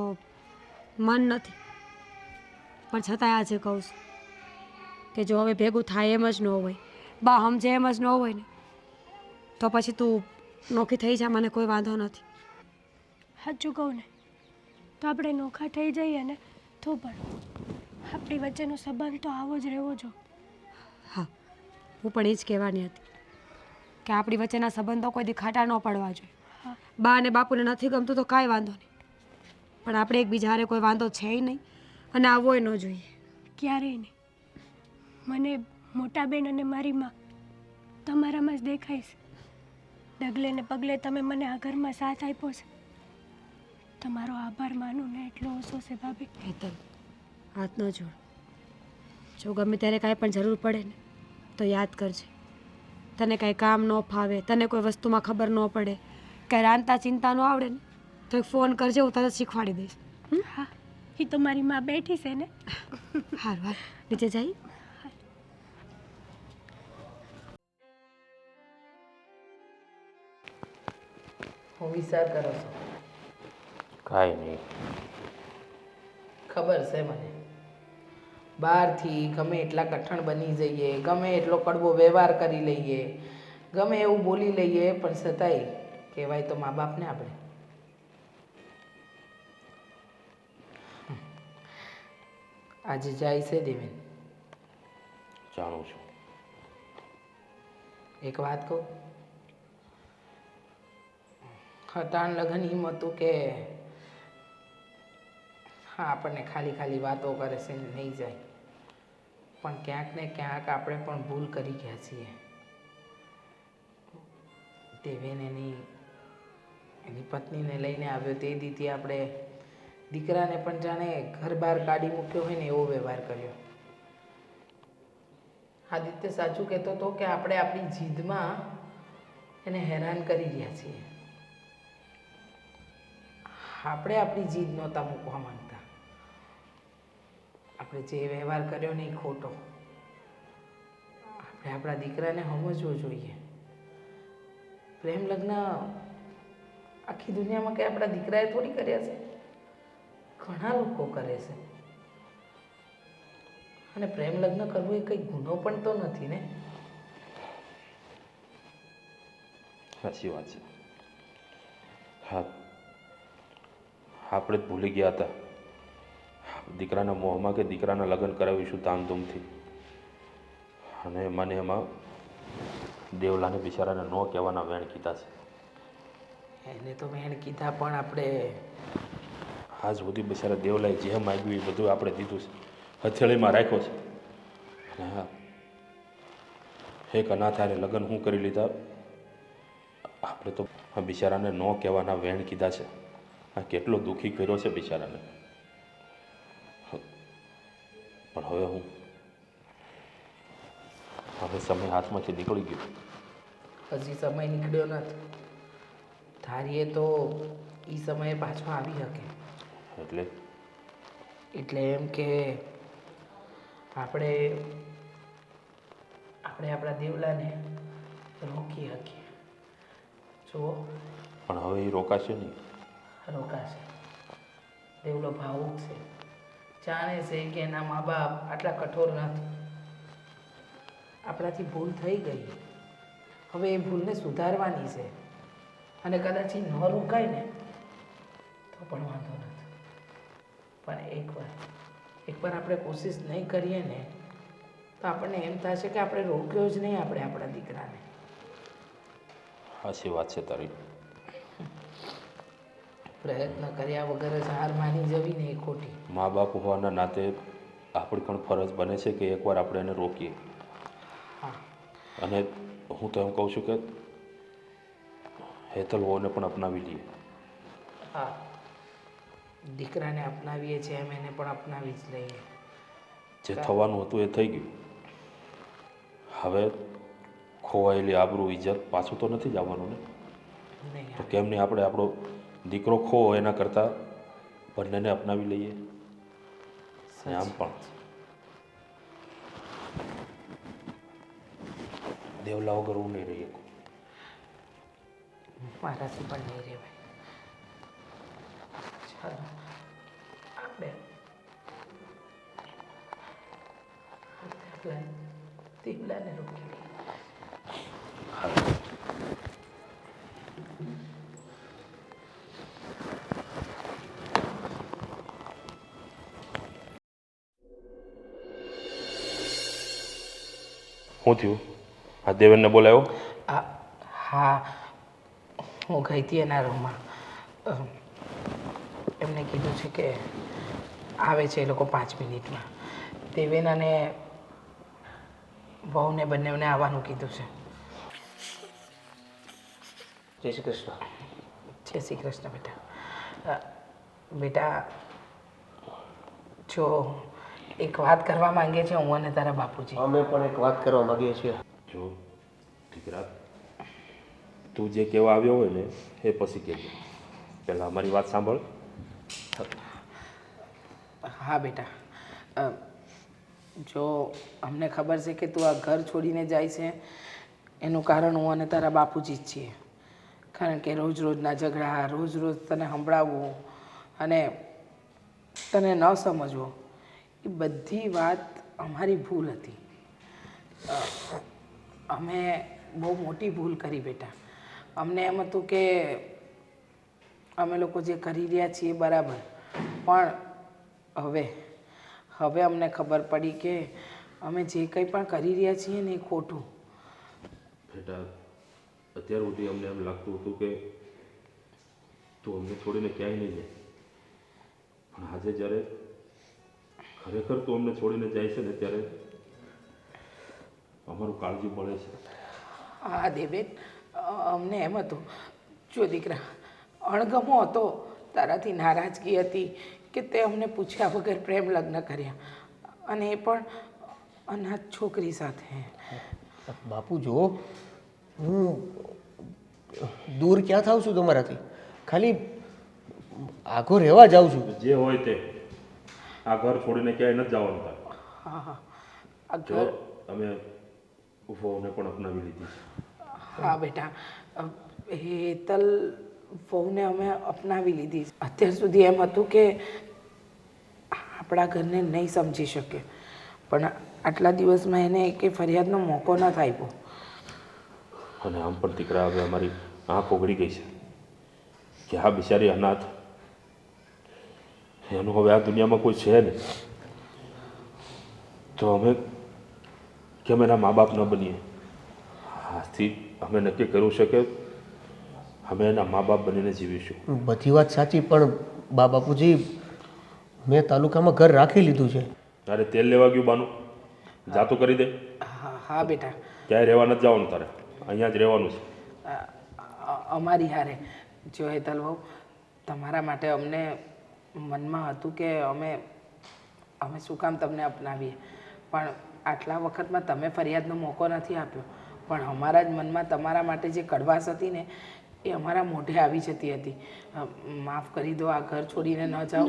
મન નથી પણ છતાંય આજે કહું છું, કે જો હવે ભેગું થાય એમ જ ન હોય, બા સમજે એમ જ ન હોય ને, તો પછી તું નોખી થઈ જા, મને કોઈ વાંધો નથી. સાચું કહું ને તો આપણે નોખા થઈ જઈએ ને તો પણ આપણી વચ્ચેનો સંબંધ તો આવો જ રહેવો જો. હા, હું પણ એ જ કહેવાની હતી કે આપણી વચ્ચેના સંબંધો કોઈ દી ખાટા ન પડવા જોઈએ. બા અને બાપુને નથી ગમતું તો કાંઈ વાંધો નહીં, પણ આપણે એકબીજા હારે કોઈ વાંધો છે નહીં અને આવવો ન જોઈએ. ક્યારેય નહીં. મને મોટા બેન અને મારી માં તમારામાં જ દેખાય છે. ડગલે ને પગલે તમે મને આ ઘરમાં સાથ આપ્યો છે. તમારો આભાર માનું ને એટલો ઓછો છે ભાભી. હેતલ, હાથ ન જોડ. જો ગમે ત્યારે કાંઈ પણ જરૂર પડે ને તો યાદ કરજે. તને કાંઈ કામ ન ફાવે, તને કોઈ વસ્તુમાં ખબર ન પડે, કાંઈ રાંધતા ચિંતા ન આવડે ને તો એક ફોન કરજે, હું તરત શીખવાડી દઈશ. હા, એ તો મારી માં બેઠી છે ને. હારું હાલ, નીચે જઈ. હું વિચાર કરો છો? કાંઈ નહીં. ખબર છે મને, બહારથી ગમે એટલા કઠણ બની જઈએ, ગમે એટલો કડવો વ્યવહાર કરી લઈએ, ગમે એવું બોલી લઈએ, પણ છતાંય કહેવાય તો મા બાપને આપણે. આજે જાય છે દેવેન. જાણું છું. એક વાત કહું, હટાણ લગન એમ હતું કે હા આપણને ખાલી ખાલી વાતો કરે છે ને નહીં જાય, પણ ક્યાંક ને ક્યાંક આપણે પણ ભૂલ કરી ગયા છીએ. દેવેન એની પત્નીને લઈને આવ્યો તે દીથી આપણે દીકરાને પણ જાણે ઘર બહાર કાઢી મૂક્યો હોય ને એવો વ્યવહાર કર્યો. આદિત્ય સાચું કહેતો હતો કે આપણે આપણી જીદમાં એને હેરાન કરી રહ્યા છીએ. આપણે આપણી જીદ નહોતા મૂકવા માંગતા. આપણે જે વ્યવહાર કર્યો ને એ ખોટો. આપણે આપણા દીકરાને સમજવો જોઈએ. પ્રેમ લગ્ન આખી દુનિયામાં કંઈ આપણા દીકરાએ થોડી કર્યા છે, ઘણા લોકો કરે છે. અને પ્રેમ લગ્ન કરવું એ કંઈ ગુનો પણ તો નથી ને. સાચી વાત છે. હા, આપણે જ ભૂલી ગયા હતા દીકરાના મોહમાં કે દીકરાના લગ્ન કરાવીશું ધામધૂમથી, અને મને એમાં દેવલાને બિચારાને ન કહેવાના વેણ કીધા છે. એને તો વેણ કીધા, પણ આપણે આજ સુધી બિચારા દેવલાએ જે માગ્યું એ બધું આપણે દીધું છે, હથેળીમાં રાખ્યો છે. અને હા, એક અનાથ હારે લગ્ન હું કરી લીધા. આપણે તો આ બિચારાને ન કહેવાના વેણ કીધા છે. આ કેટલો દુઃખી કર્યો છે બિચારાને. પણ હવે સમય હાથમાંથી નીકળી ગયો. હજી સમય નીકળ્યો નથી. ધારીએ તો એ સમયે પાછો આવી શકે. એટલે એમ કે આપણે આપણા દેવલાને રોકી શકીએ. જુઓ, પણ હવે એ રોકાશે નહીં. રોકાશે. દેવલો ભાવુક છે, જાણે છે કે એના મા બાપ આટલા કઠોર નથી. આપણાથી ભૂલ થઈ ગઈ, હવે એ ભૂલને સુધારવાની છે. અને કદાચ એ ન રોકાય ને તો પણ વાંધો નથી, પણ એકવાર આપણે કોશિશ નહીં કરીએ ને તો આપણને એમ થશે કે આપણે રોક્યો જ નહીં આપણે આપણા દીકરાને. સાચી વાત છે તારી. પ્રયત્ન કર્યા વગર જ હાર માની જવી ને એ ખોટી. મા બાપ હોવાના નાતે આપણી પણ ફરજ બને છે કે એકવાર આપણે એને રોકીએ. હા, અને હું તો એમ કહું છું કે હેતલ વહુને પણ અપનાવી લઈએ. હા, દીકરાને અપનાવીએ છીએ એમ એને પણ અપનાવી જ લઈએ. જે થવાનું હતું એ થઈ ગયું. હવે ખોવાયેલી આબરૂ ઇજ્જત પાછું તો નથી જ આવવાનું ને. નહીં તો કેમ નહીં આપણે આપણો દીકરો ખો એના કરતાં બંનેને અપનાવી લઈએ. અને આમ પણ દેવલા વગર હું નહીં રહી શકું. મારાથી પણ નહીં રહેવાય. ચાલો આપણે લાને રોકી લે. શું થયું? આ દેવેનને બોલાવ્યો? હા, હું ગઈ હતી એના રૂમમાં. એમને કીધું છે કે આવે છે એ લોકો 5 મિનિટમાં. દેવેન અને વહુને બંનેને આવવાનું કીધું છે. જય શ્રી કૃષ્ણ. જય શ્રી કૃષ્ણ બેટા. બેટા જો એક વાત કરવા માંગે છે હું અને તારા બાપુજી. અમે પણ એક વાત કરવા માંગીએ છીએ. જો દીકરા, તું જે કહેવા આવ્યો હોય ને એ પછી કહેજો. પહેલાં અમારી વાત સાંભળ. હા બેટા, જો અમને ખબર છે કે તું આ ઘર છોડીને જાય છે એનું કારણ હું અને તારા બાપુજી જ છીએ. કારણ કે રોજ રોજના ઝઘડા, રોજ રોજ તને સંભળાવવું અને તને ન સમજવો, એ બધી વાત અમારી ભૂલ હતી. અમે બહુ મોટી ભૂલ કરી બેટા. અમને એમ હતું કે અમે લોકો જે કરી રહ્યા છીએ બરાબર, પણ હવે અમને ખબર પડી કે અમે જે કંઈ પણ કરી રહ્યા છીએ ને એ ખોટું. બેટા, અત્યાર સુધી અમને એમ લાગતું હતું કે તું અમને છોડીને ક્યાંય નહીં જાય, પણ આજે જ્યારે ખરેખર તું અમને છોડીને જાય છે ને ત્યારે અમારું કાળજી પડે છે. હા દેવેન, અમને એમ હતું, જો દીકરા, અણગમો હતો, તારાથી નારાજગી હતી કે તે અમને પૂછ્યા વગર પ્રેમ લગ્ન કર્યા, અને એ પણ અનાથ છોકરી સાથે. બાપુ જો, હું દૂર ક્યાં થાઉં છું તમારાથી, ખાલી આઘો રહેવા જાઉં છું. જે હોય તે, આ ઘર છોડીને ક્યાંય નથી જવાનું તારે. હા હા, આ જો ઘર. અમે વહુને પણ અપનાવી લીધી છે. હા બેટા, હેતલ વહુને અમે અપનાવી લીધી. અત્યાર સુધી એમ હતું કે આપણા ઘરને નહીં સમજી શકે, પણ આટલા દિવસમાં એને એકે ફરિયાદનો મોકો ન આપ્યો. અને આમ પણ દીકરા, હવે અમારી આંખ ઓગળી ગઈ છે કે આ બિચારી અનાથ, એનું હવે આ દુનિયામાં કોઈ છે નહીં. તો અમે કેમ એના મા બાપ ન બનીએ? આજથી અમે નક્કી કર્યું છે કે અમે એના મા બાપ બનીને જીવીશું. બધી વાત સાચી, પણ બાપુજી, મેં તાલુકામાં ઘર રાખી લીધું છે. તારે તેલ લેવા ગયું બાનું, જાતું કરી દે. હા હા બેટા, ક્યાંય રહેવા નથી જવાનું તારે, અહીંયા જ રહેવાનું છે. અમારી હારે જો હેતલ વહુ, તમારા માટે અમને મનમાં હતું કે અમે શું કામ તમને અપનાવીએ, પણ આટલા વખતમાં તમે ફરિયાદનો મોકો નથી આપ્યો, પણ અમારા જ મનમાં તમારા માટે જે કડવાશ હતી ને એ અમારા મોઢે આવી જતી હતી. માફ કરી દો, આ ઘર છોડીને ન જાઓ.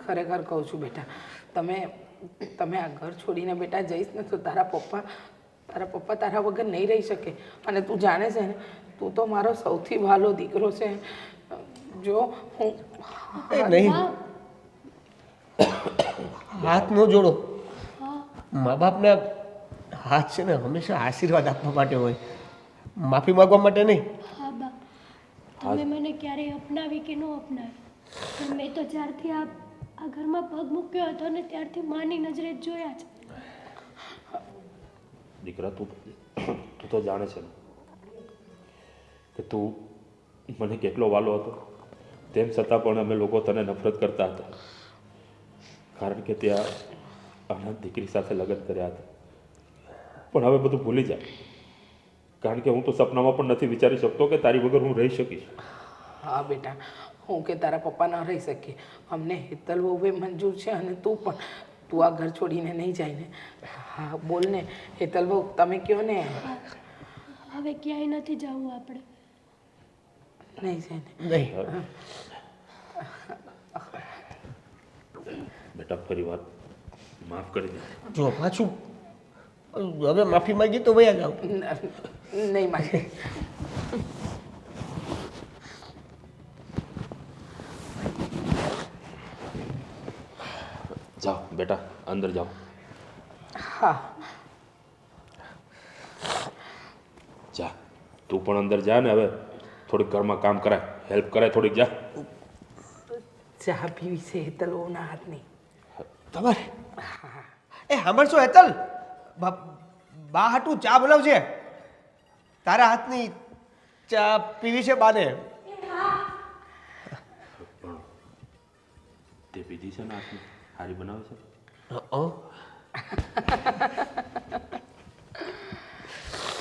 ખરેખર કહું છું બેટા, તમે આ ઘર છોડીને બેટા જઈશ ને તો તારા પપ્પા તારા વગર નહીં રહી શકે. અને તું જાણે છે ને, તું તો મારો સૌથી વહાલો દીકરો છે. જો હું નહીં, હાથ ન જોડો. મા બાપના હાથ છે ને હંમેશા આશીર્વાદ આપવા માટે હોય, માફી માંગવા માટે નહીં. હા બા, તમે મને ક્યારેય અપનાવી કે ન અપનાવી, પણ મેં તો જ્યારથી આ ઘરમાં પગ મૂક્યો હતો ને ત્યારથી માની નજરે જ જોયા છે. દીકરા, તું તો જાણે છે ને કે તું મને કેટલો વાલો હતો, તેમ છતાં પણ અમે લોકો તને નફરત કરતા હતા, કારણ કે ત્યાં અનાથ દીકરી સાથે લગ્ન કર્યા હતા. પણ હવે બધું ભૂલી જાય, કારણ કે હું તો સપનામાં પણ નથી વિચારી શકતો કે તારી વગર હું રહી શકીશ. હા બેટા, હું કે તારા પપ્પા ન રહી શકીએ, અમને હેતલ વહુએ મંજૂર છે, અને તું પણ, તું આ ઘર છોડીને નહીં જાય ને? હા બોલ ને હેતલ વહુ, તમે કહો ને. હવે ક્યાંય નથી જવું આપણે. નહીં જાય ને? નહીં. બેટા, ફરી વાર માફ કરી દે. જો પાછું હવે માફી માંગી તો વયા જાઓ. નહીં માંગે. જાઓ બેટા, અંદર જાઓ. હા તું પણ અંદર જા ને હવે થોડીક ઘરમાં કામ કરાય હેલ્પ કરાય થોડીક જા ચા પીવી છે હેતલના હાથની. તમારે એ સાંભળશો હેતલ, બા હાટું ચા બનાવજે. તારા હાથની ચા પીવી છે બાને. તે પીધી છે ને હાથની સારી બનાવે છે.